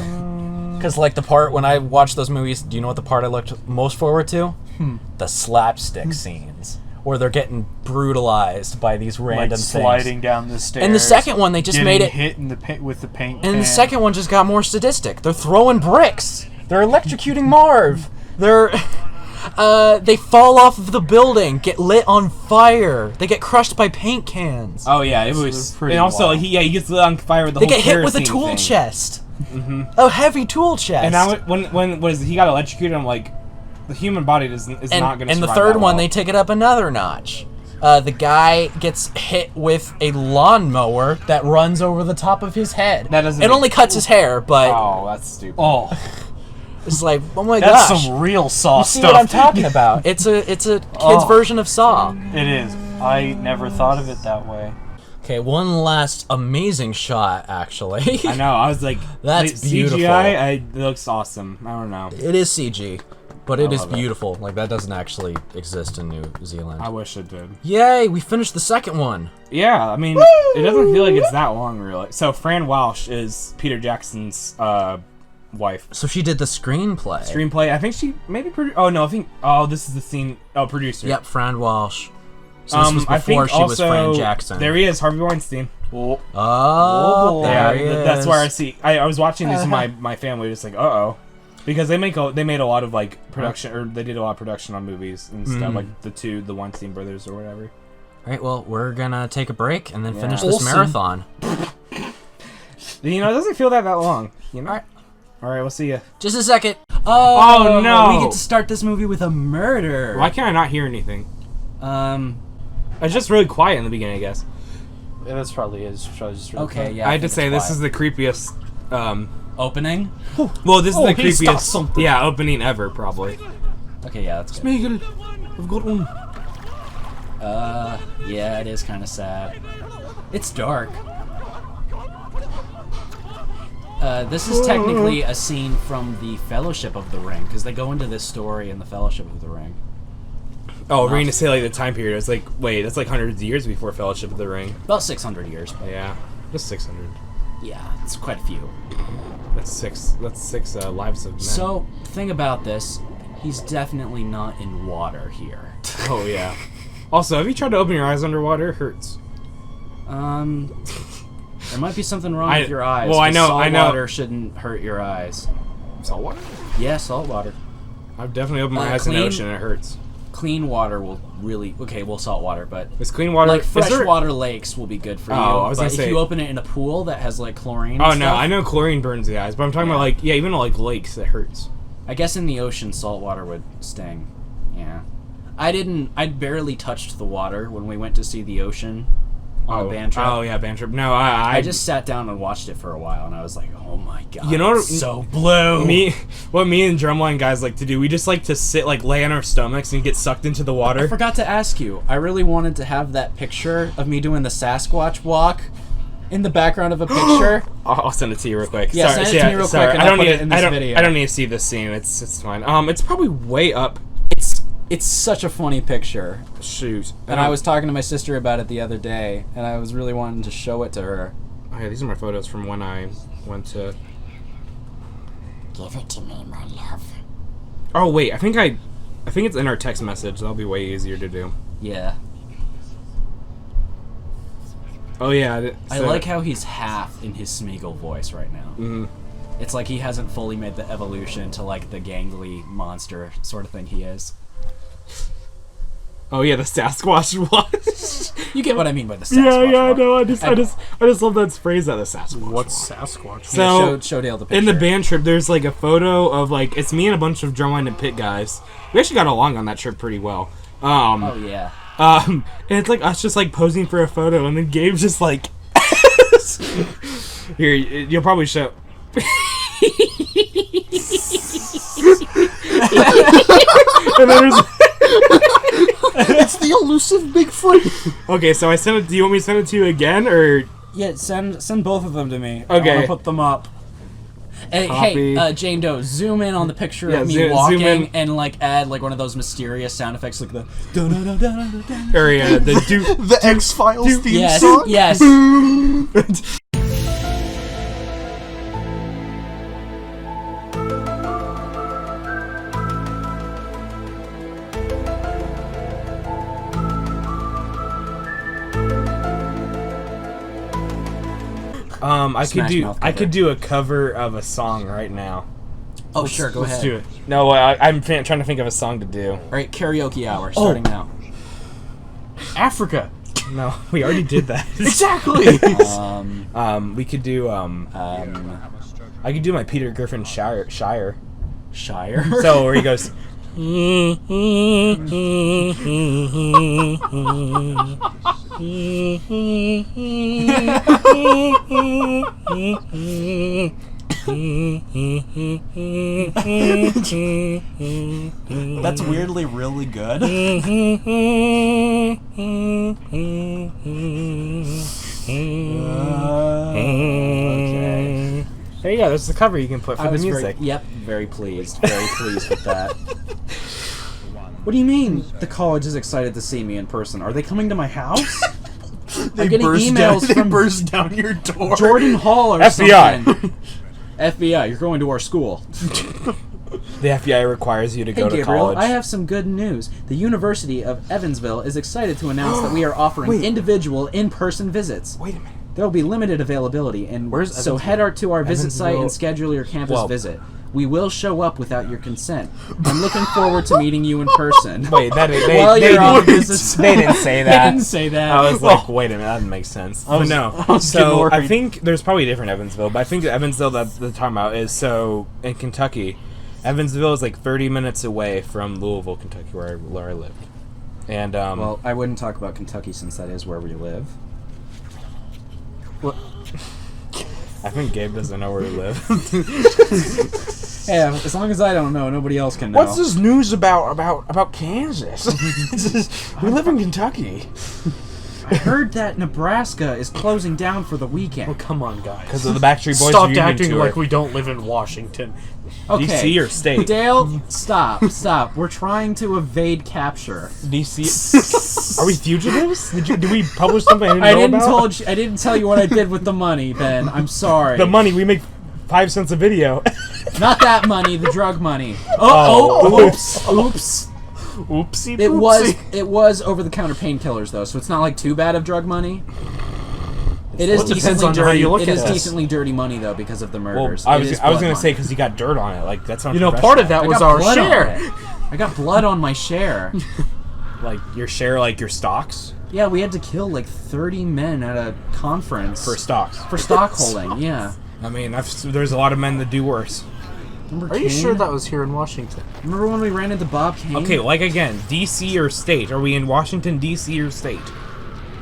Because, like, the part, when I watched those movies, do you know what the part I looked most forward to? The slapstick scenes. Where they're getting brutalized by these random like, things. sliding down the stairs. And the second one, they just getting made it... hit in the with the paint And can. the second one just got more sadistic. They're throwing bricks. They're electrocuting Marv. They're... they fall off of the building, get lit on fire. They get crushed by paint cans. Oh yeah, it So was. they're pretty And also, wild. he gets lit on fire with the They whole get hit with a kerosene tool thing. chest. A heavy tool chest. And now when was he got electrocuted? I'm like, the human body is not going to survive. And the third one, they take it up another notch. The guy gets hit with a lawnmower that runs over the top of his head. That doesn't. It only cuts his hair, but Oh, that's stupid. Oh, it's like, oh my that's gosh. some real Saw You see stuff. what I'm talking about? It's a kid's version of Saw. It is. I never thought of it that way. Okay, one last amazing shot, actually. I know. I was like, That's beautiful. CGI. It looks awesome. I don't know. It is CG, but it is love it. beautiful. Like, that doesn't actually exist in New Zealand. I wish it did. Yay, we finished the second one. Yeah, I mean, it doesn't feel like it's that long, really. So Fran Welsh is Peter Jackson's wife. So she did the screenplay. Screenplay. I think she maybe Oh no, I think. Oh, this is the scene. Oh, producer. Yep, Fran Walsh. So this was I before think she was Fran also- Jackson. There he is, Harvey Weinstein. Oh, Oh, there he is. That's where I see. I was watching this with my family, just like, because they made a lot of like production, or they did a lot of production on movies and stuff, like the Weinstein brothers or whatever. All right, well, we're gonna take a break and then finish this Awesome. marathon. You know, it doesn't feel that long. You know. All right, we'll see you. Just a second. Oh, no. We get to start this movie with a murder. Why can't I not hear anything? It's just really quiet in the beginning, I guess. yeah, that's probably is. Probably just really Okay, quick. yeah. I had to say this is the creepiest. Opening. Well, this is the he stuck creepiest. something. Yeah, opening ever, probably. Okay, yeah, that's good. Megan, I've got one. Yeah, it is kind of sad. It's dark. This is technically a scene from the Fellowship of the Ring, because they go into this story in the Fellowship of the Ring. Oh, we're going to say like the time period. It's like, wait, that's like hundreds of years before Fellowship of the Ring. About 600 years. But Yeah, just 600. yeah, it's quite a few. That's six. That's six lives of men. So, thing about this, he's definitely not in water here. Oh yeah. Also, have you tried to open your eyes underwater? It hurts. There might be something wrong with your eyes. well, I 'cause know- Salt I know. water shouldn't hurt your eyes. Salt water? Yeah, salt water. I've definitely opened my eyes in clean- the ocean and it hurts. Clean water will really salt water, but Is clean water like is there- freshwater lakes will be good for you. Oh, I was but gonna if say- you open it in a pool that has like chlorine. Oh and no, stuff, I know chlorine burns the eyes, but I'm talking about like even like lakes it hurts. I guess in the ocean, salt water would sting. Yeah, I barely touched the water when we went to see the ocean on a band trip. Oh yeah, band trip. No, I just sat down and watched it for a while, and I was like, "Oh my god, You know what- it's so blue." what me and drumline guys like to do, we just like to sit like lay on our stomachs and get sucked into the I water. forgot to ask you. I really wanted to have that picture of me doing the Sasquatch walk in the background of a picture. I'll send it to you real quick. Yeah, send it to me real quick and I I'll don't put need it in this I don't video. I don't need to see this scene. It's fine. It's probably way up. It's such a funny picture. Shoot. And I was talking to my sister about it the other day, and I was really wanting to show it to her. Oh yeah, these are my photos from when I went to. Give it to me, my love. Oh wait, I think it's in our text message. That'll be way easier to do. Yeah. Oh yeah. I like how he's half in his Smeagol voice right now. Mhm. It's like he hasn't fully made the evolution to like the gangly monster sort of thing he is. Oh yeah, the Sasquatch was. You get what I mean by the Sasquatch. I walk. know. I just love that phrase that the Sasquatch. What's walk. Sasquatch? So Yeah, show Dale the picture. in the band trip, there's like a photo of like it's me and a bunch of drumline and pit guys. We actually got along on that trip pretty well. Oh yeah. And it's like us just like posing for a photo, and then Gabe's just like, here, you'll probably show. And then there's. It's the elusive Bigfoot. Okay, so I sent it. Do you want me to send it to you again, or Yeah, send both of them to me. Okay. I want to put them up. Hey, Copy. Jane Doe, zoom in on the picture Yeah, of me zoom walking in. and like add like one of those mysterious sound effects, like the da-da-da-da-da-da. or the do? The X-Files theme Yes, song. yes. I could Smash do. Mouth I cover. could do a cover of a song right now. Oh sure, go Let's ahead. do it. No, I'm trying to think of a song to do. All right, karaoke hour starting now. Africa. No, we already did that. Exactly. We could do I could do my Peter Griffin Shire. Shire. So where he goes. That's weirdly really good. Okay. There you go. That's the cover you can put for I the was music. very pleased. Very pleased with that. What do you mean the college is excited to see me in person? Are they coming to my house? I'm getting emails from burst down your door. Jordan Hall or FBI. something. FBI, you're going to our school. The FBI requires you to Hey go to Gabriel, college. I have some good news. The University of Evansville is excited to announce that we are offering individual in-person visits. Wait a minute. There will be limited availability, and Where's so Evansville? head to our visit site Evansville. and schedule your campus Whoa. visit. We will show up without your consent. I'm looking forward to meeting you in person. Wait, that While you're on business, they didn't say they that. didn't say that. I was like, wait a minute, that doesn't make sense. But no. I was getting So I worried. think there's probably a different Evansville, but I think the Evansville that they're talking about is so in Kentucky. Evansville is like 30 minutes away from Louisville, Kentucky, where I lived. And Well, I wouldn't talk about Kentucky since that is where we live. I think Gabe doesn't know where we live. Yeah, as long as I don't know, nobody else can know. What's this news about Kansas? We live in Kentucky. I heard that Nebraska is closing down for the weekend. Come on, guys. Because of the Backstreet Boys Stop reunion acting tour. like we don't live in Washington. Okay. DC or state? Dale, stop. We're trying to evade capture. DC. Are we fugitives? Did we publish something I didn't know about? I didn't tell you what I did with the money, Ben. I'm sorry. The money we make 5 cents a video. Not that money, the drug money. Oh. Oops. Oopsie. It was over-the-counter painkillers though, so it's not like too bad of drug money. It is Well, it depends decently on how dirty. you look It at is this. decently dirty money though because of the Well, murders. I It was is gonna blood say money. because you got dirt on it. Like that's not. You know, part of that I was got our blood on share. it. I got blood on my share. like your share, like your stocks Yeah, we had to kill like 30 men at a conference for stocks. for stock holding. Yeah. I mean, there's a lot of men that do worse. Remember Are you Kane? sure that was here in Washington? Remember when we ran into Bob Kane? Okay, like again, DC or state? Are we in Washington, DC or state?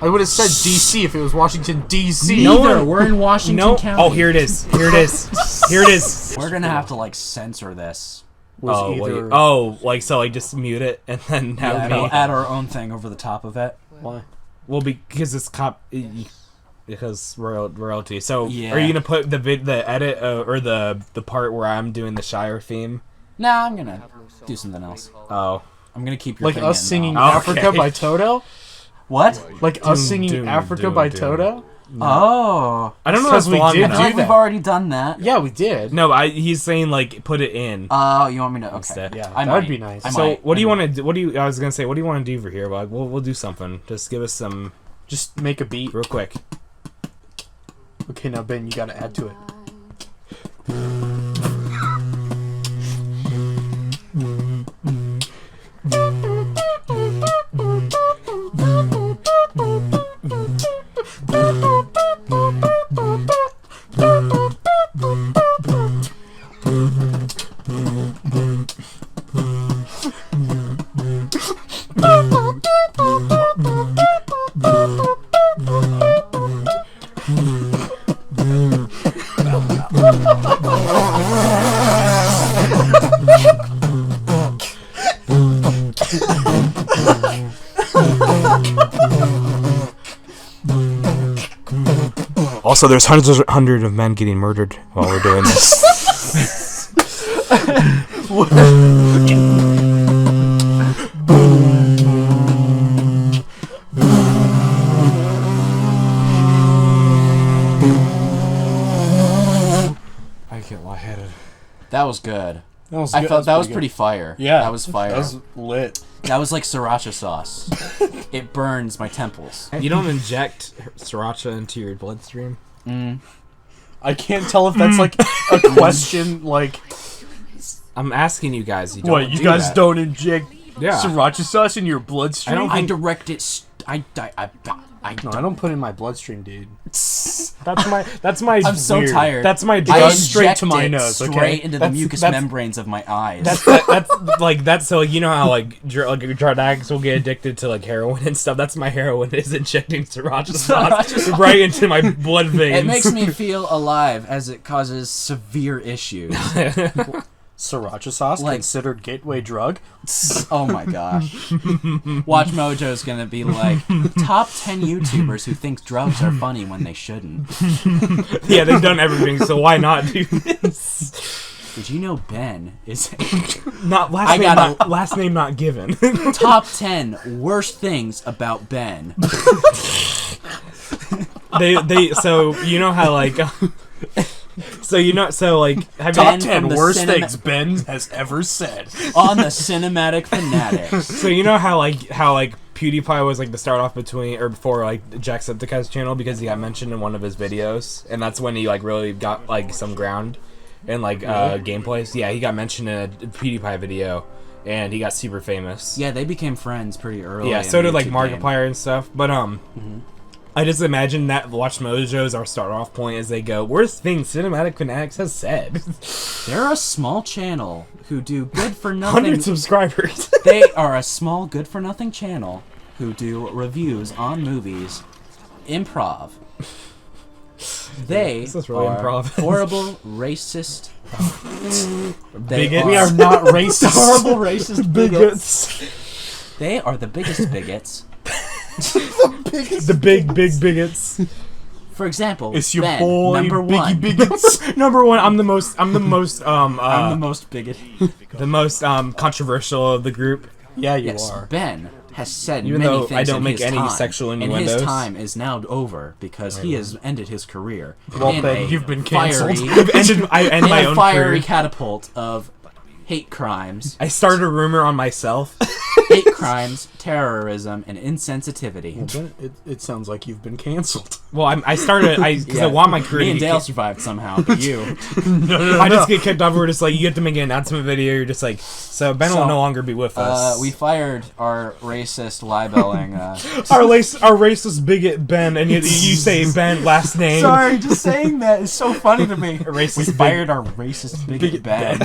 I would have said D.C. if it was Washington, D.C. Neither. We're in Washington No. County. Oh, here it is. Here it is. Here it is. We're gonna have to like censor this. Oh, wait. Like so, like just mute it and then have Yeah, me. we'll add our own thing over the top of it. Why? Well, because it's because royalty. So, Yeah. are you gonna put the edit or the part where I'm doing the Shire theme? Nah, I'm gonna do something else. Oh, I'm gonna keep your Like thing us in, singing though. Africa Okay. by Toto? What? Like us singing doom, Africa doom, by doom. Toto? Oh. I don't know Because if we long did I enough. feel like do we've that. already done that. Yeah, we did. No, he's saying like put it in. Oh, you want me to? Okay. Instead. Yeah, I that would might. be nice. I So might. what do you want to do? What do you? I was gonna say, what do you want to do for here? But we'll do something. Just give us some Just make a beat. real quick. Okay, now Ben, you gotta add to it. Also, there's hundreds of men getting murdered while we're doing this. I get lightheaded. That was good. That was I felt that was pretty fire. Yeah. That was fire. That was lit. That was like sriracha sauce. It burns my temples. You don't inject sriracha into your bloodstream? I can't tell if that's like a question, like, I'm asking you guys. You don't what, you do guys that. don't inject Yeah. sriracha sauce in your bloodstream? I don't I think- direct it. I No, I don't put it in my bloodstream, dude. That's my. I'm so weird. tired. That's my. I drug. straight inject to my it nose, straight okay? into the That's- mucous that's- membranes of my eyes. That's so you know how like drug addicts will get addicted to like heroin and stuff. That's my heroin is injecting sriracha sauce right into my blood veins. It makes me feel alive as it causes severe issues. Sriracha sauce Like- considered gateway drug? Oh my gosh. Watch Mojo's gonna be like, top 10 YouTubers who think drugs are funny when they shouldn't. Yeah, they've done everything, so why not do this? Did you know Ben is Not last I name. gotta- Not, last name not given. top 10 worst things about Ben? they so you know how like. So have Ben you, Top 10 from the worst cinema- things Ben has ever said. On the Cinematic Fanatics. so you know how PewDiePie was like the start off before like Jacksepticeye's channel because he got mentioned in one of his videos and that's when he like really got like some ground in like gameplays. Yeah, he got mentioned in a PewDiePie video and he got super famous. Yeah, they became friends pretty early. Yeah, in so the did like YouTube game. Markiplier and stuff. But I just imagine that Watch Mojo's our start off point as they go, worst thing Cinematic Fanatics has said. They're a small channel who do good for nothing. 100 subscribers. They are a small good for nothing channel who do reviews on movies, improv. They This is really are improv. horrible, racist. They Bigots. We are not racist. horrible, racist bigots. Bigots. They are the biggest bigots. The big bigots. For example, It's your Ben, boy, number Biggie one. Biggins. Number one, I'm the most I'm the most bigoted. the most controversial of the group. Yeah, you Yes, are. Ben has said Even many though things I don't in make his any time, sexual and innuendos. his time is now over because he has ended his career. Well, in Ben, a you've been canceled. fiery- I end in my a own fiery career. catapult of hate crimes, I started a rumor on myself. hate crimes, terrorism, and insensitivity. It sounds like you've been canceled. Well, I started because I want my career Me to and get Dale survived somehow, but you. I just get kicked off. We're just like, you have to make an announcement video. You're just like, so Ben will So, no longer be with us. We fired our racist libeling. our racist bigot Ben, and you say Ben last name. Sorry, just saying that is so funny to me. Racist We big- fired our racist bigot Ben.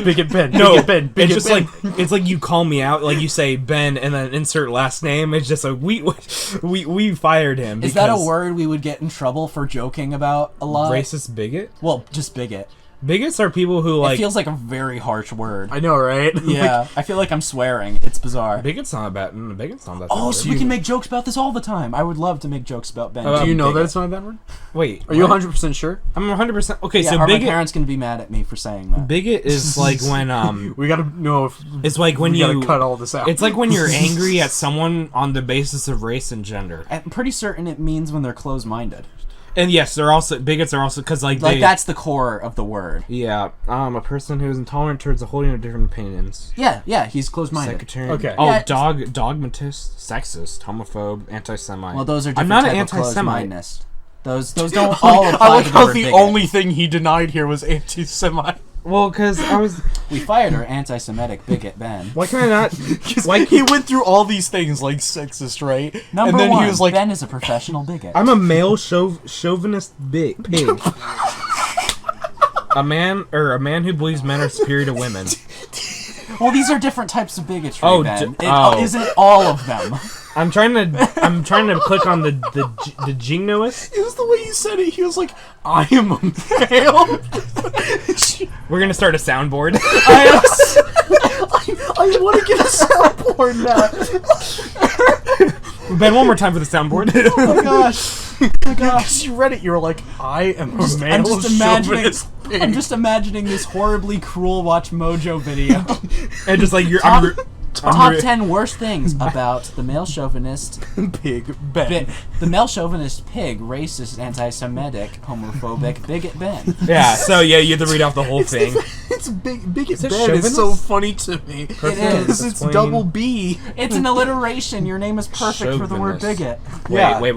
Bigot Ben. No, Bigot Ben. Bigot it's just Ben. like it's like you call me out, like you say Ben and then insert last name. It's just like we fired him. Is that a because- word we would get in trouble for joking about a lot? Racist bigot? Well, just bigot. Bigots are people who like. It feels like a very harsh word. I know, right? Yeah, I feel like I'm swearing. It's bizarre. Bigots not bad. Bigots not that. Oh, bad so word. we can make jokes about this all the time. I would love to make jokes about Ben. Do you know that Bigot. it's not a bad word? Wait. Are you what? 100% sure? I'm 100%. Okay, Yeah, so are my bigot. parents gonna be mad at me for saying that? Bigot is like when We gotta know if It's like when we you gotta cut all this out. It's like when you're angry at someone on the basis of race and gender. I'm pretty certain it means when they're closed-minded. And yes, they're also bigots are also because like Like they, that's the core of the word. yeah, a person who is intolerant towards the holding of different opinions. Yeah, he's closed-minded. Secretarian. Okay. Oh, Yeah. dogmatist, sexist, homophobe, anti-Semite. Well, those are I'm different not an type of anti-Semite. closed-mindedness. Those don't all apply I like to the how word the bigot. only thing he denied here was anti-Semite. Well, because I was. We fired our anti-Semitic bigot Ben. Why can I not? Why He went through all these things like sexist, right? Number and then one, he was like, Ben is a professional bigot. I'm a male chauvinist pig. A man who believes men are superior to women. Well, these are different types of bigotry, Oh, Ben. oh. Isn't all of them? I'm trying to click on the genoist. it was the way you said it. He was like, I am a male. We're gonna start a soundboard. I want to get a soundboard now. Ben, one more time for the soundboard. Oh my gosh. Because you read it, you were like, I am a male I'm just imagining. chauvinist pig. I'm just imagining this horribly cruel Watch Mojo video. And just like you're. Top 10 worst things about the male chauvinist pig Ben. the male chauvinist pig, racist, anti-Semitic, homophobic bigot Ben. Yeah. So yeah, you have to read off the whole thing. It's bigot it Ben. It's so chauvinist? funny to me. It is. Because it's Explain. double B. It's an alliteration. Your name is perfect for the word Chauvinist. bigot. Yeah. Wait.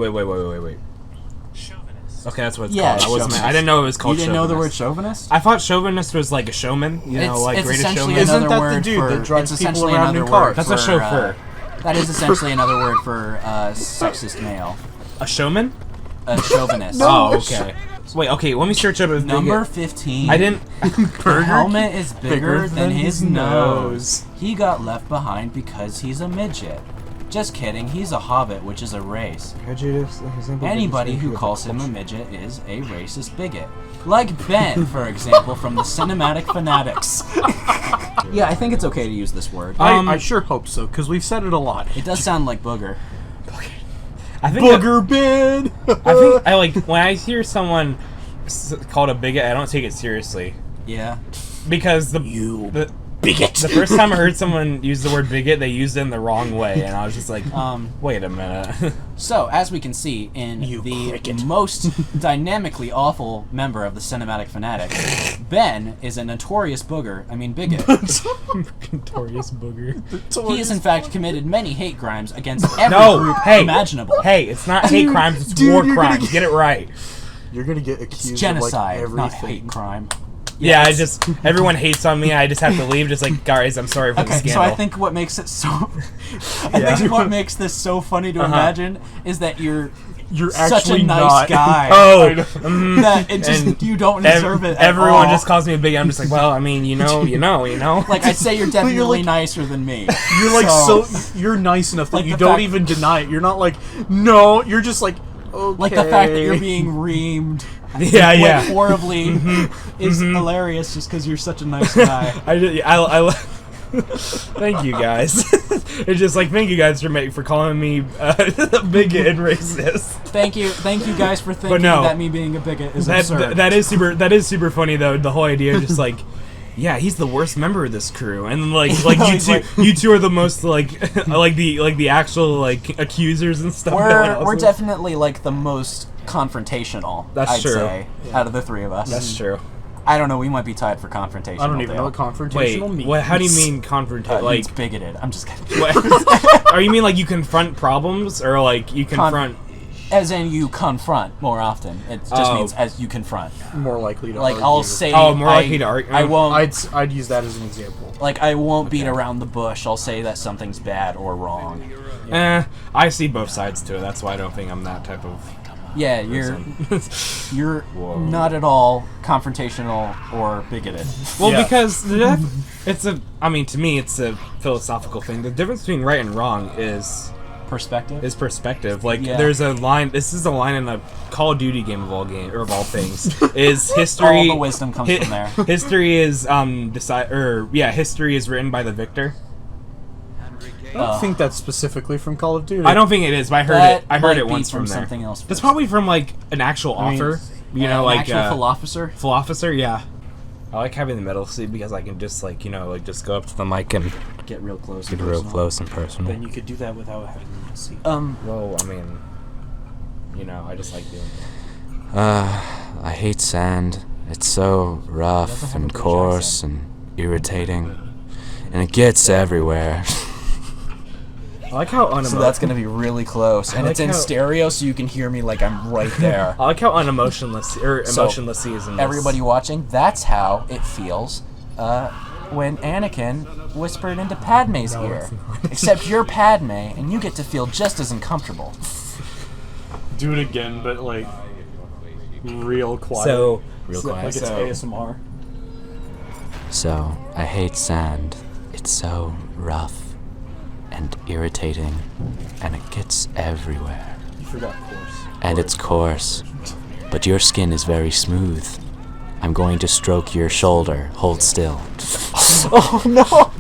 Okay, that's what it's Yeah, called. chauvinist. I didn't know it was You called. didn't know the word chauvinist. chauvinist? I thought chauvinist was like a showman. You know, like it's greatest essentially showman. Isn't another that the word dude for, that drives it's people essentially around another in word cars? That's a for, chauffeur. That is essentially another word for sexist male. A showman? A chauvinist. Oh, okay. Wait, okay, let me search up his Number 15. I didn't... The helmet is bigger than his nose. nose. He got left behind because he's a midget. Just kidding, he's a hobbit, which is a race. Anybody who calls him a midget is a racist bigot. Like Ben, for example, from the cinematic Fanatics. Yeah, I think it's okay to use this word. I sure hope so, because we've said it a lot. It does sound like booger. I think Booger bin! I think I like when I hear someone called a bigot, I don't take it seriously Yeah. because the bigot! the first time I heard someone use the word bigot, they used it in the wrong way, and I was just like, wait a minute. So, as we can see in the cricket. most dynamically awful member of the Cinematic Fanatics, Ben is a notorious bigot. Notorious booger. He has in fact committed many hate crimes against every No, group hey, imaginable. Hey, it's not hate crimes, it's dude, war you're gonna crimes. Get it right. You're gonna get It's accused genocide, of like not hate everything. crime. Yeah, I Yes. just everyone hates on me. I just have to leave. Just like guys, I'm sorry for the Okay, scandal. so I think what makes it so, I think what makes this so funny to imagine is that you're such actually a nice not. guy. Oh, that it just and you don't deserve it. At everyone all. just calls me a big. I'm just like, well, I mean, you know. Like I say, you're definitely like- nicer than me. You're like so you're nice enough that Like you the don't fact- even deny it. You're not like, no, you're just like, okay. Like the fact that you're being reamed. Yeah, like, yeah. horribly is hilarious just because you're such a nice guy. Thank you guys. It's just like thank you guys for calling me a bigot and racist. Thank you guys for thinking no. that me being a bigot is absurd. That is super funny though. The whole idea, just like, yeah, he's the worst member of this crew, and like you two are the most like the actual like accusers and stuff. we're definitely like the most confrontational. That's I'd true. say out of the three of us. That's true. I don't know. We might be tied for confrontation. I don't even know what confrontational Wait, means. how do you mean confrontate? Like Like, bigoted. I'm just kidding. or you mean like you confront problems, or like you confront? As in you confront more often. It just means as you confront. more likely to Like argue. I'll say. Oh, more likely to argue. I won't. I'd use that as an example. Like I won't beat around the bush. I'll say that something's bad or wrong. I see both sides to it. That's why I don't think I'm that type of. Yeah, you're not at all confrontational or bigoted. Well, Yeah. because to me, it's a philosophical thing. The difference between right and wrong is perspective. Like, Yeah. there's a line. This is a line in a Call of Duty game of all things. Is history? All the wisdom comes from there. History is history is written by the victor. I don't think that's specifically from Call of Duty. I don't think it is, but I heard That it. I heard might it be once from there. something else. That's probably from like an actual author. Like actual philosopher. philosopher. Yeah. I like having the middle seat because I can just just go up to the mic and Get real close. Get real close and personal. Then you could do that without having to see. well, I mean, I just like doing it. I hate sand. It's so rough and coarse and irritating, and it gets everywhere. I like how So that's gonna be really close, and like it's in how- stereo, so you can hear me like I'm right there. I like how emotionless So, he is in this. Everybody watching, that's how it feels when Anakin whispered into Padme's ear. Except you're Padme, and you get to feel just as uncomfortable. Do it again, but like real quiet. So Real like quiet. it's ASMR. So, I hate sand. It's so rough and irritating, and it gets everywhere. You forgot course. And it's coarse, but your skin is very smooth. I'm going to stroke your shoulder. Hold still. Oh no!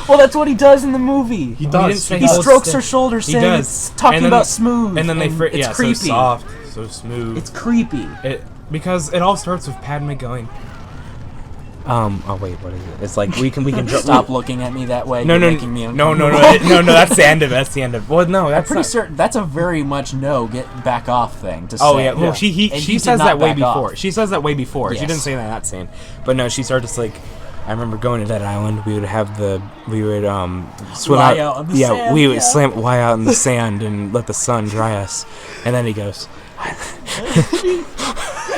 Well, that's what he does in the movie. He does. He strokes her shoulder, saying does. it's talking And then- about smooth. and then it's creepy. so soft, so smooth. It's creepy. Because it all starts with Padme going. Oh wait, what is it? It's like we can Stop looking at me that way. No, You're no, making me no, uncomfortable. That's the end of it. That's the end of it. Well, no, that's Pretty not. certain that's a very much no get back off thing to say. Oh yeah, well And she he says did that not way back before. off. She says that way before. She Yes. didn't say that in that scene, but no, she started just like. I remember going to that island. We would swim Lie out on the sand, we would yeah. lie out in the sand and let the sun dry us. And then he goes,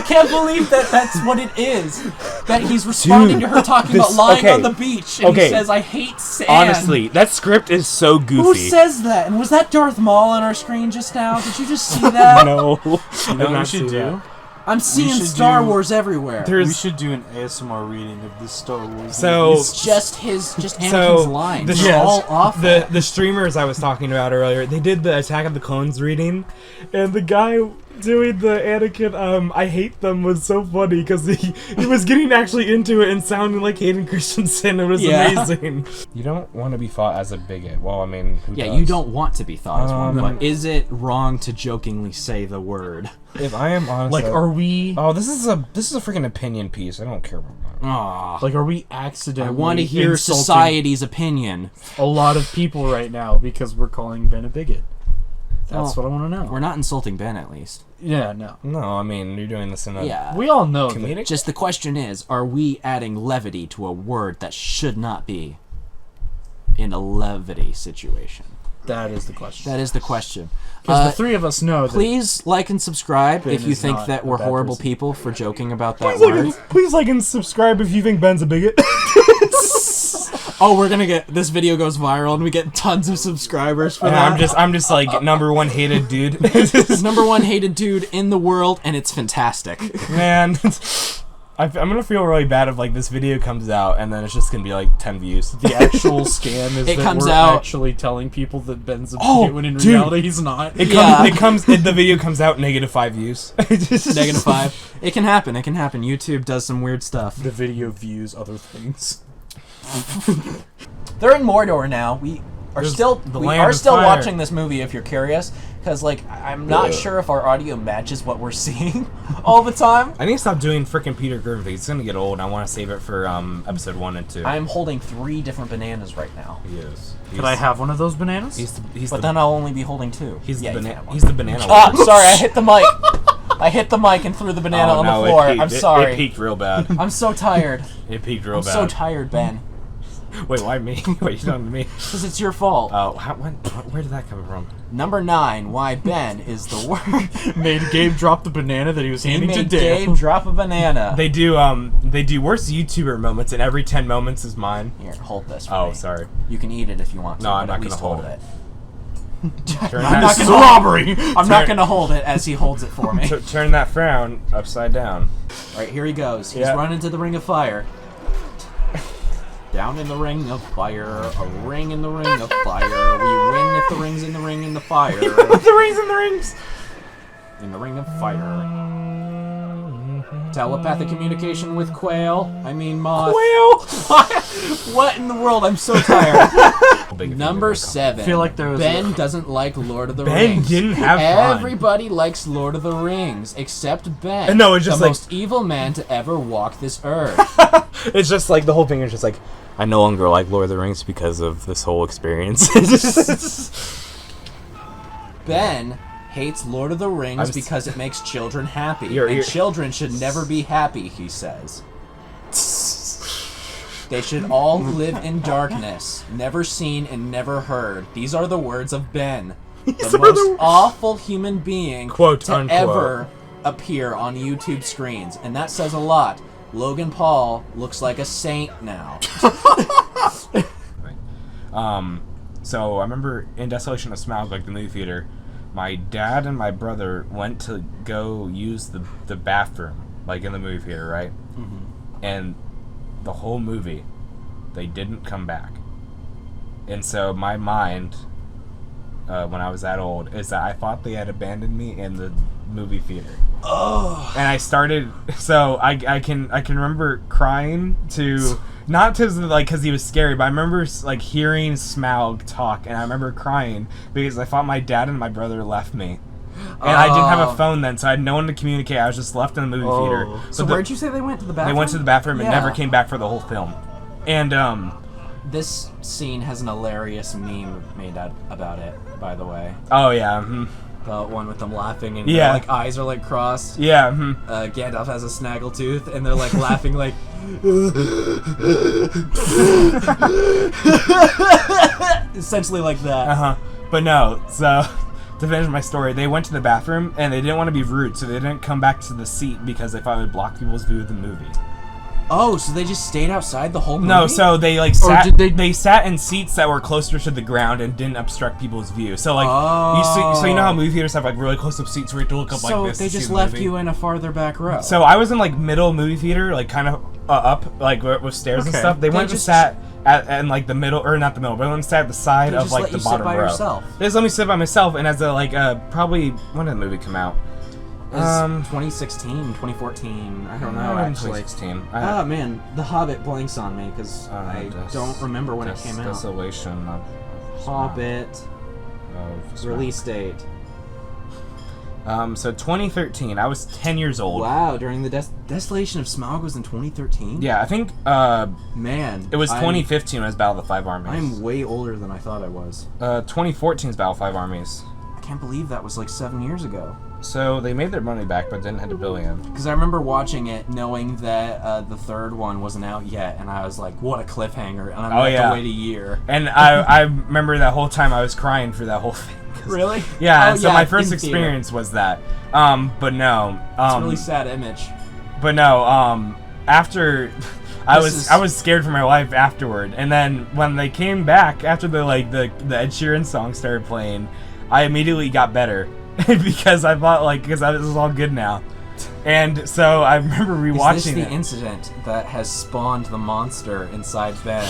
can't believe that that's what it is. That he's responding to her talking about lying on the beach, and he says, "I hate sand." Honestly, that script is so goofy. Who says that? And was that Darth Maul on our screen just now? Did you just see that? No. You know what we should do? I'm seeing should Star do- Wars everywhere. We should do an ASMR reading of the Star Wars. So- movies. It's just Anakin's lines. They're all awful. The streamers I was talking about earlier, they did the Attack of the Clones reading, and the guy doing the Anakin, I hate them was so funny because he was getting actually into it and sounding like Hayden Christensen. It was amazing. You don't want to be thought as a bigot. Well, I mean, who does? You don't want to be thought as one, but is it wrong to jokingly say the word? If I am honest, like, are we? Oh, this is a freaking opinion piece. I don't care about that. Aw. Like, are we accidentally? I want to hear insulting society's opinion. a lot of people right now because we're calling Ben a bigot. That's what I want to know. We're not insulting Ben, at least. Yeah, no. No, I mean, you're doing this in a Yeah. We all know that. comedic. Just the question is, are we adding levity to a word that should not be in a levity situation? That is the question. That is the question. Because the three of us know that. Please like and subscribe Ben if you is think not that a we're bad horrible person. people for joking about that Please word. please like and subscribe if you think Ben's a bigot. Oh, we're gonna get this video goes viral and we get tons of subscribers for that. I'm just like #1 hated dude. #1 hated dude in the world, and it's fantastic. Man, I'm gonna feel really bad if like this video comes out and then it's just gonna be like 10 views. the actual scam is It that comes we're out- actually telling people that Ben's a Oh, bigot when in dude. reality he's not. The video comes out -5 views. -5. It can happen. It can happen. YouTube does some weird stuff. The video views other things. They're in Mordor now. We are There's still the land of fire. watching this movie. If you're curious, because like I'm not sure if our audio matches what we're seeing all the time. I need to stop doing freaking Peter Griffin. It's gonna get old. I want to save it for episode 1 and 2. I'm holding 3 different bananas right now, He is. Could I have one of those bananas? but then I'll only be holding 2. he's Yeah, the you can banana. have one. He's the banana. Ah, one. sorry, I hit the mic. I hit the mic and threw the banana Oh, on no, the it floor. peaked. I'm It sorry. peaked real bad. I'm so tired. It peaked real I'm bad. so tired, Ben. Wait, why me? Wait, you talking to me? Because it's your fault. Oh, where did that come from? Number 9, why Ben is the worst. Made Gabe drop the banana that he was He handing to made Dave. Gabe drop a banana. They do worst YouTuber moments, and every 10 moments is mine. Here, hold this for Oh, me. sorry. You can eat it if you want to. No, I'm but not at least gonna hold it. Turn I'm that, not gonna Robbery! I'm not gonna hold it as he holds it for me. turn that frown upside down. Alright, here he goes. He's Yeah. running to the ring of fire. Down in the ring of fire, a ring in the ring of fire. We win if the ring's in the ring in the fire. The rings and the rings. In the ring of fire. Telepathic communication with quail. I mean moth. Whale. What in the world? I'm so tired. Number 7. I feel like there was Ben doesn't like Lord of the Ben Rings. didn't have fun. Everybody likes Lord of the Rings except Ben. And no, it's just the like- most evil man to ever walk this earth. It's just like the whole thing is just like I no longer like Lord of the Rings because of this whole experience. Ben hates Lord of the Rings I'm because it makes children happy. You're- and children should never be happy, he says. They should all live in darkness, never seen and never heard. These are the words of Ben, the most awful human being Quote, to unquote. ever appear on YouTube screens. And that says a lot. Logan Paul looks like a saint now. So I remember in Desolation of Smaug, like the movie theater, my dad and my brother went to go use the bathroom, like in the movie theater, right? Mm-hmm. And the whole movie, they didn't come back. And so my mind, when I was that old, is that I thought they had abandoned me in the movie theater. Oh. And I started, so I can remember crying to. Not because he was scary, but I remember like hearing Smaug talk, and I remember crying because I thought my dad and my brother left me, and I didn't have a phone then, so I had no one to communicate. I was just left in the movie theater. So where'd you say they went to the bathroom? They went to the bathroom and Yeah. never came back for the whole film. And This scene has an hilarious meme made about it, by the way. oh yeah, The one with them laughing and Yeah. their like eyes are like crossed. yeah, Gandalf has a snaggletooth and they're like laughing like essentially like that. But no, so to finish my story, they went to the bathroom and they didn't want to be rude, so they didn't come back to the seat because they thought it would block people's view of the movie. Oh, so they just stayed outside the whole movie? No, so they like Or sat. did They sat in seats that were closer to the ground and didn't obstruct people's view. So like, so you know how movie theaters have like really close up seats where you have to look up So like this. they to see just the left movie? you in a farther back row. So I was in like middle movie theater, like kind of up, like with stairs and Okay. stuff. They went and just- sat in like the middle, or not the middle, but they went and sat at the side They of just like let the you sit bottom by row. yourself. They just let me sit by myself, and as a like probably when did the movie come out? It was 2016, 2014. I don't know, actually. 2016. Oh man, The Hobbit blanks on me because I don't remember when it came out. Desolation of Hobbit release date. So 2013. I was 10 years old. Wow, during the Desolation of Smaug was in 2013? Yeah, I think Man. it was 2015 when it was Battle of the Five Armies. I'm way older than I thought I was. 2014 is Battle of the Five Armies. I can't believe that was like 7 years ago. So they made their money back, but didn't hit $1 billion. Because I remember watching it knowing that the third one wasn't out yet, and I was like, what a cliffhanger, and I'm going to have to wait a year. And I remember that whole time I was crying for that whole thing. Really? Yeah, Oh, so yeah, my first in theater. experience was that. But no. It's a really sad image. But no, after I This was scared for my life afterward. And then when they came back after the Ed Sheeran song started playing, I immediately got better because I thought this is all good now. And so I remember rewatching Is this the it. incident that has spawned the monster inside Ben?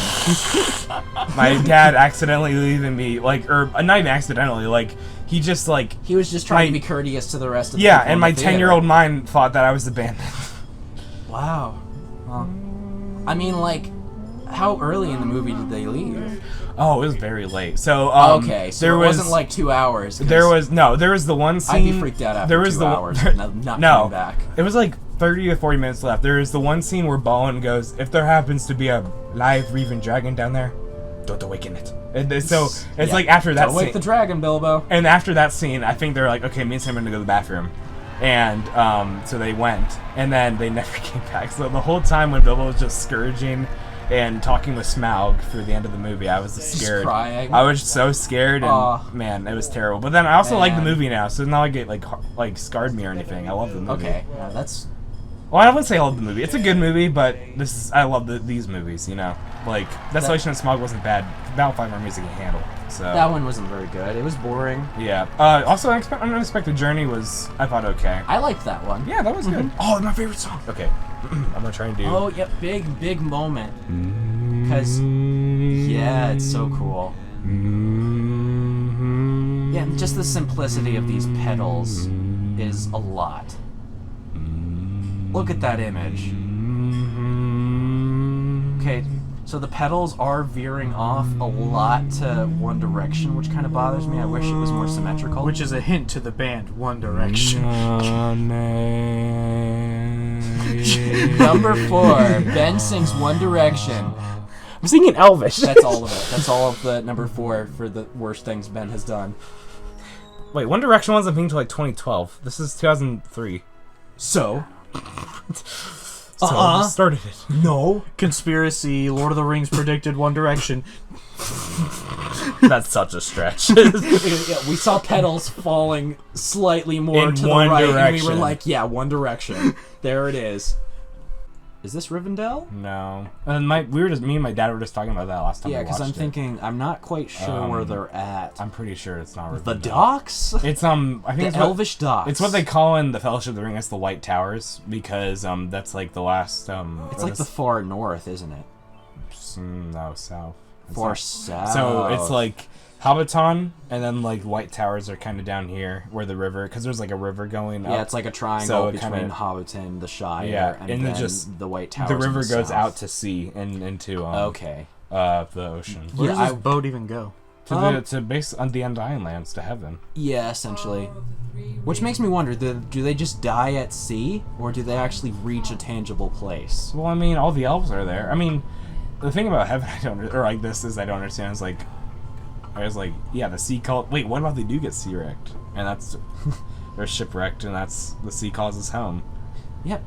My dad accidentally leaving me or not even accidentally, he just He was just trying to My- be courteous to the rest of the yeah, people and in my the theater. 10-year-old mind thought that I was the bandit. Wow. Well, I mean, how early in the movie did they leave? Oh, it was very late. So Okay, so there it was wasn't like 2 hours. 'cause there was the one scene. I'd be freaked out after there was 2 the hours not no, coming back. It was like 30 to 40 minutes left. There is the one scene where Bowen goes, "If there happens to be a live breathing dragon down there, don't awaken it." And so it's Yeah. like after that Don't wake scene, the dragon, Bilbo. and after that scene, I think they're like, "Okay, me and Sam are gonna go to the bathroom." And so they went, and then they never came back. So the whole time when Bilbo was just scourging and talking with Smaug through the end of the movie, I was just scared. crying. I was so scared, and Aw. man, it was terrible. But then I also like the Man. movie now, so it's not like it like scarred me or anything. I love the movie. Okay, yeah, that's... Well, I wouldn't say I love the movie. It's a good movie, but I love these movies. You know, Desolation of Smaug wasn't bad. Battle 5 Armies I can handle. So That one wasn't very good. It was boring. yeah. Also, Unexpected Journey was I thought okay. I liked that one. Yeah, that was good. Oh, my favorite song. Okay, I'm gonna try and do. Oh, yeah, big moment. Because, yeah, it's so cool. Yeah, and just the simplicity of these pedals is a lot. Look at that image. Okay, so the pedals are veering off a lot to One Direction, which kind of bothers me. I wish it was more symmetrical. Which is a hint to the band One Direction. Number 4, Ben sings One Direction. I'm singing Elvis. That's all of it. That's all of the number 4 for the worst things Ben has done. Wait, One Direction wasn't being until like 2012. This is 2003. So? So I started it. No. Conspiracy, Lord of the Rings predicted One Direction. That's such a stretch. Yeah, we saw pedals falling slightly more In to the One right, and we Direction. were like, yeah, One Direction. There it is. Is this Rivendell? No. And me and my dad were just talking about that last time. Yeah, because I'm thinking, I'm not quite sure where they're at. I'm pretty sure it's not Rivendell. The docks? It's I think The it's Elvish docks. It's what they call in the Fellowship of the Ring as the White Towers because that's like the last It's like the far north, isn't it? no south. It's Far not- south. So it's like Hobbiton, and then like White Towers are kind of down here where the river, because there's like a river going up. Yeah, it's like a triangle So it between kinda- Hobbiton, the Shire, Yeah, and and then it just- the White Towers. the on river goes south. out to sea and into Okay. the ocean Where Yeah, does this boat even go? to base on the Undying Lands to heaven. Yeah, essentially. Which makes me wonder, do they just die at sea, or do they actually reach a tangible place? Well, I mean, all the elves are there. I mean, the thing about heaven I don't understand is like, I was like, yeah, the sea cult. Wait, what about they do get sea wrecked? And that's they're shipwrecked, and that's the sea causes home. Yep.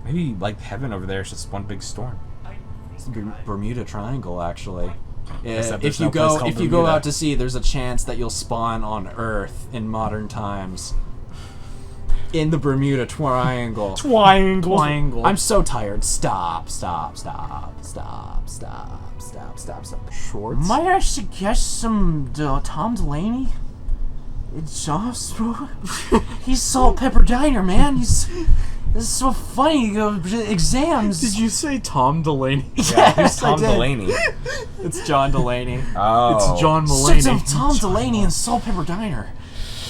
Maybe like heaven over there is just one big storm. It's the Bermuda Triangle, actually. Except If there's you no place go called if you go Bermuda. out to sea, there's a chance that you'll spawn on Earth in modern times. In the Bermuda Triangle. Triangle. I'm so tired. Stop. Shorts. Might I suggest some Tom Delaney? It's Joss, bro. He's Salt Pepper Diner, man. This is so funny. Exams. Did you say Tom Delaney? Yeah, who's Yes, I Tom did. Delaney? It's John Delaney. Oh. It's John Six Mulaney. of Tom Delaney and Salt Pepper Diner.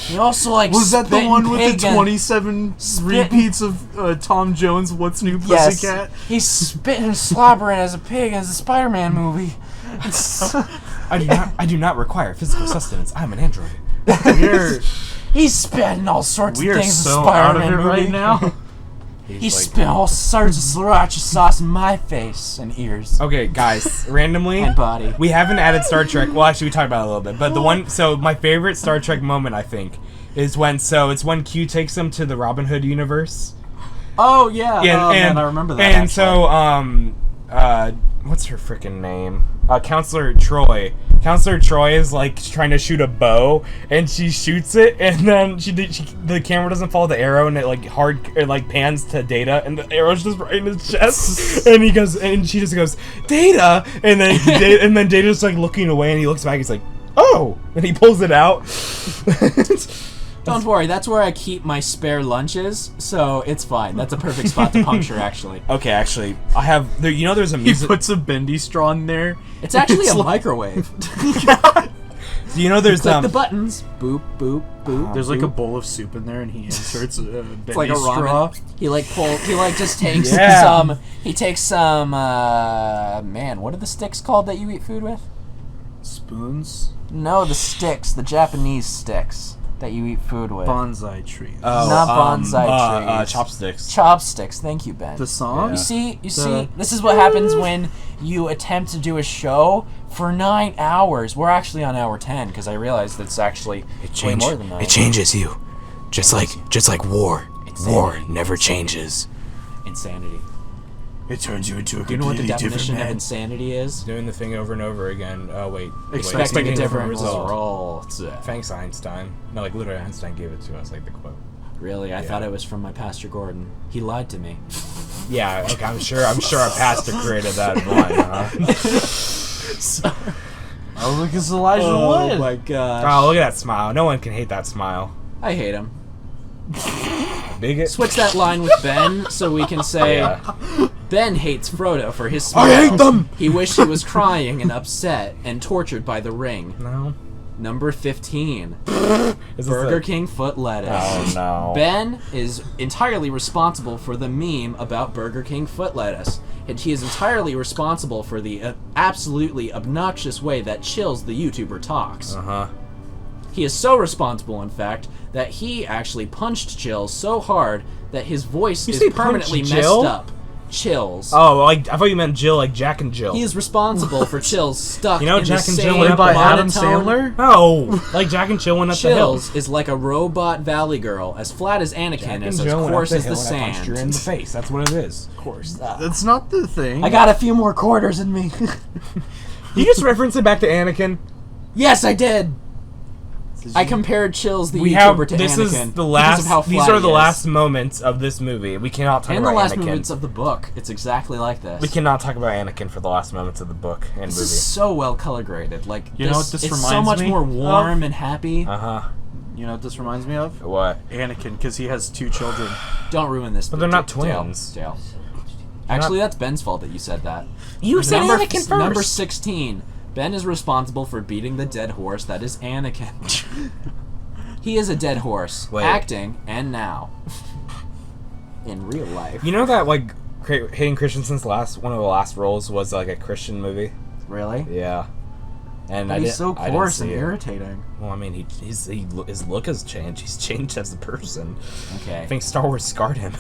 He also like. Was that the spitting one with pig the and- 27 spitting- repeats of Tom Jones' What's New Yes. Pussycat? He's spitting and slobbering as a pig as a Spider-Man movie. I do not require physical sustenance. I'm an android. He's spitting all sorts We of are things in so Spider-Man out of it movie. right now. He spit all sorts of sriracha sauce in my face and ears Okay, guys, randomly, and body. we haven't added Star Trek. Well, actually, we talked about it a little bit, but the one. So my favorite Star Trek moment, I think, is when. So it's when Q takes them to the Robin Hood universe. Oh yeah. Yeah, oh, and man, I remember that. And actually. so, what's her freaking name? Counselor Troy. Counselor Troy is like trying to shoot a bow, and she shoots it, and then the camera doesn't follow the arrow, and it like pans to Data, and the arrow's just right in his chest, and she just goes Data, and then Data's like looking away, and he looks back, he's like, oh, and he pulls it out. Don't worry, that's where I keep my spare lunches, so it's fine. That's a perfect spot to puncture, actually. Okay, actually, I have there's a He music. puts a bendy straw in there. It's actually It's a like- microwave. There's Click the buttons. Boop, boop, boop. There's like boop. a bowl of soup in there, and he inserts a bendy It's like a straw. ramen. He just takes Yeah. some. He takes some. Man, what are the sticks called that you eat food with? Spoons. No, the sticks, the Japanese sticks that you eat food with. Bonsai trees. Not bonsai trees. Chopsticks. Chopsticks. Thank you, Ben. The song? You see, this is what happens when you attempt to do a show for 9 hours. We're actually on hour 10 because I realized it's actually way more than 9. It changes you. Just like war. War never changes. Insanity. It turns you into a Do you know what the completely definition different of man. insanity is? Doing the thing over and over again. Oh wait. Expecting a different result. result. Thanks, Einstein. No, like literally Einstein gave it to us, like the quote. Really, I thought it was from my pastor Gordon. He lied to me. Yeah, okay, I'm sure our pastor created that one, huh? Oh, look, it's Elijah Wood. my gosh. Oh, look at that smile. No one can hate that smile. I hate him. Bigot. Switch that line with Ben so we can say Yeah. Ben hates Frodo for his smile. I hate them! He wished he was crying and upset and tortured by the ring. No. Number 15. Is this Burger a- King foot lettuce. Oh no. Ben is entirely responsible for the meme about Burger King foot lettuce. And he is entirely responsible for the absolutely obnoxious way that Chills the YouTuber talks. Uh-huh. He is so responsible, in fact, that he actually punched Chills so hard that his voice is say permanently punch messed Jill? up. Chills. Oh, like I thought you meant Jill, like Jack and Jill. He is responsible for Chills stuck You know in Jack the and Jill same went up by Adam monotone. Sandler? No, like Jack and Jill went up the hill. Chills is like a robot valley girl, as flat as Anakin Jack is and as Jill went up coarse the as hill the and I punched her in sand. the face. That's what it is. Of course. That's not the thing. I got a few more quarters in me. You just reference it back to Anakin. Yes, I did. I compared Chills the We YouTuber have. to This Anakin is the because last. of how These flat are the he is. last moments of this movie. We cannot talk and about the last Anakin. moments of the book. It's exactly like this. We cannot talk about Anakin for the last moments of the book and This movie. is so well color graded. Like You know what this it's so reminds much me more of? warm and happy. Uh huh. You know what this reminds me of? What? Anakin, because he has 2 children. Don't ruin this. But they're not Dale. twins. Dale. Actually, that's Ben's fault that you said that. You said number, Anakin first. Number 16. Ben is responsible for beating the dead horse that is Anakin. He is a dead horse, Wait. acting and now in real life. You know that like Hayden Christensen's one of the last roles was like a Christian movie. Really? Yeah. And But he's so I didn't coarse see and it. irritating. Well, I mean, his look has changed. He's changed as a person. Okay. I think Star Wars scarred him.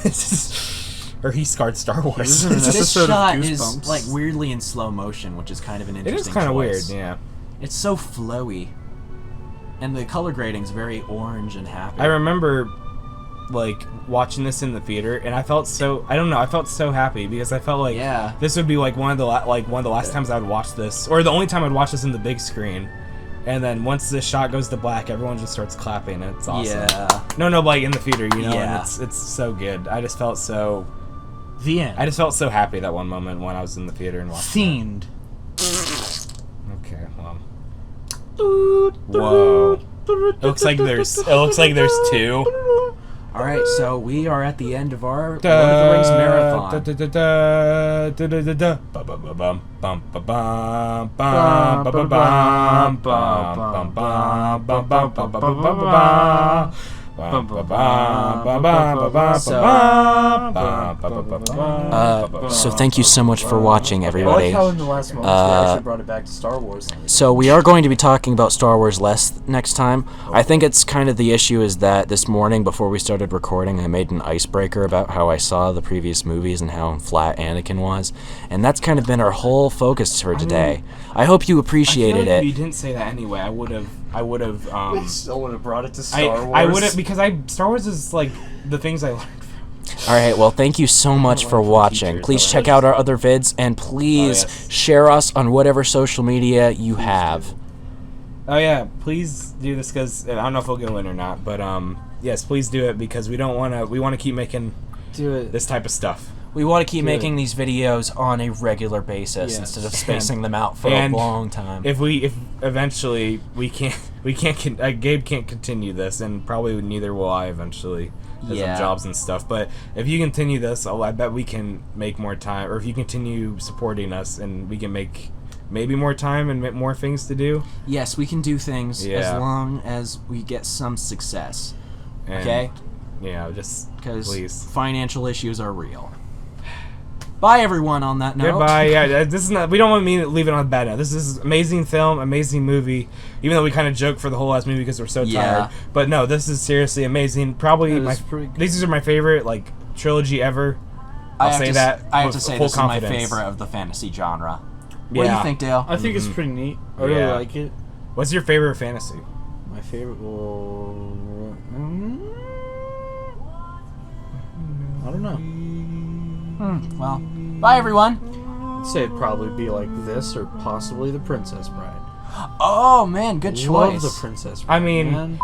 Or he scarred Star Wars. was in an This episode of shot Goosebumps. is like weirdly in slow motion, which is kind of an It interesting is kind of weird, choice. yeah. It's so flowy. And the color grading's very orange and happy. I remember like watching this in the theater, and I felt so happy because I felt like this would be like one of the last times I would watch this, or the only time I'd watch this in the big screen. And then once the shot goes to black, everyone just starts clapping, and it's awesome. Yeah. No, like in the theater, you know, Yeah. and it's so good. I just felt so. The end. I just felt so happy that one moment when I was in the theater and watching. Themed. Okay, well. Whoa. It looks like there's two. All right, so we are at the end of our Lord of the Rings marathon. So thank you so much for watching, everybody. I like how in the last moment we actually brought it back to Star Wars. So we are going to be talking about Star Wars less next time. I think it's kind of the issue is that this morning before we started recording, I made an icebreaker about how I saw the previous movies and how flat Anakin was, and that's kind of been our whole focus for today. I hope you appreciated If it. you didn't say that anyway, I would have. Still would have brought it to Star Wars. I would have because Star Wars is like the things I learned. Alright, well, thank you so much for watching. Please check out our other vids, and please share us on whatever social media you have. Oh yeah, please do this because I don't know if we'll go in or not, but yes, please do it because we want to keep making this type of stuff. We want to keep making these videos on a regular basis instead of spacing them out for a long time. If eventually we can't Gabe can't continue this, and probably neither will I eventually. Because of jobs and stuff, but if you continue this, I bet we can make more time. Or if you continue supporting us, and we can make maybe more time and more things to do. Yes, we can do things as long as we get some success. And, okay? Yeah, just because financial issues are real. Bye, everyone. On that note. Goodbye. Yeah, this is not. We don't want to leave it on a bad note. This is amazing film, amazing movie. Even though we kind of joke for the whole last movie because we're so tired. But no, this is seriously amazing. Probably these are my favorite trilogy ever. I have to say this is my favorite of the fantasy genre. What do you think, Dale? I think it's pretty neat. I really like it. What's your favorite fantasy? My favorite. I don't know. Well, bye, everyone. I'd say it'd probably be like this or possibly The Princess Bride. Oh, man, good choice. Love The Princess Bride. I mean... Man.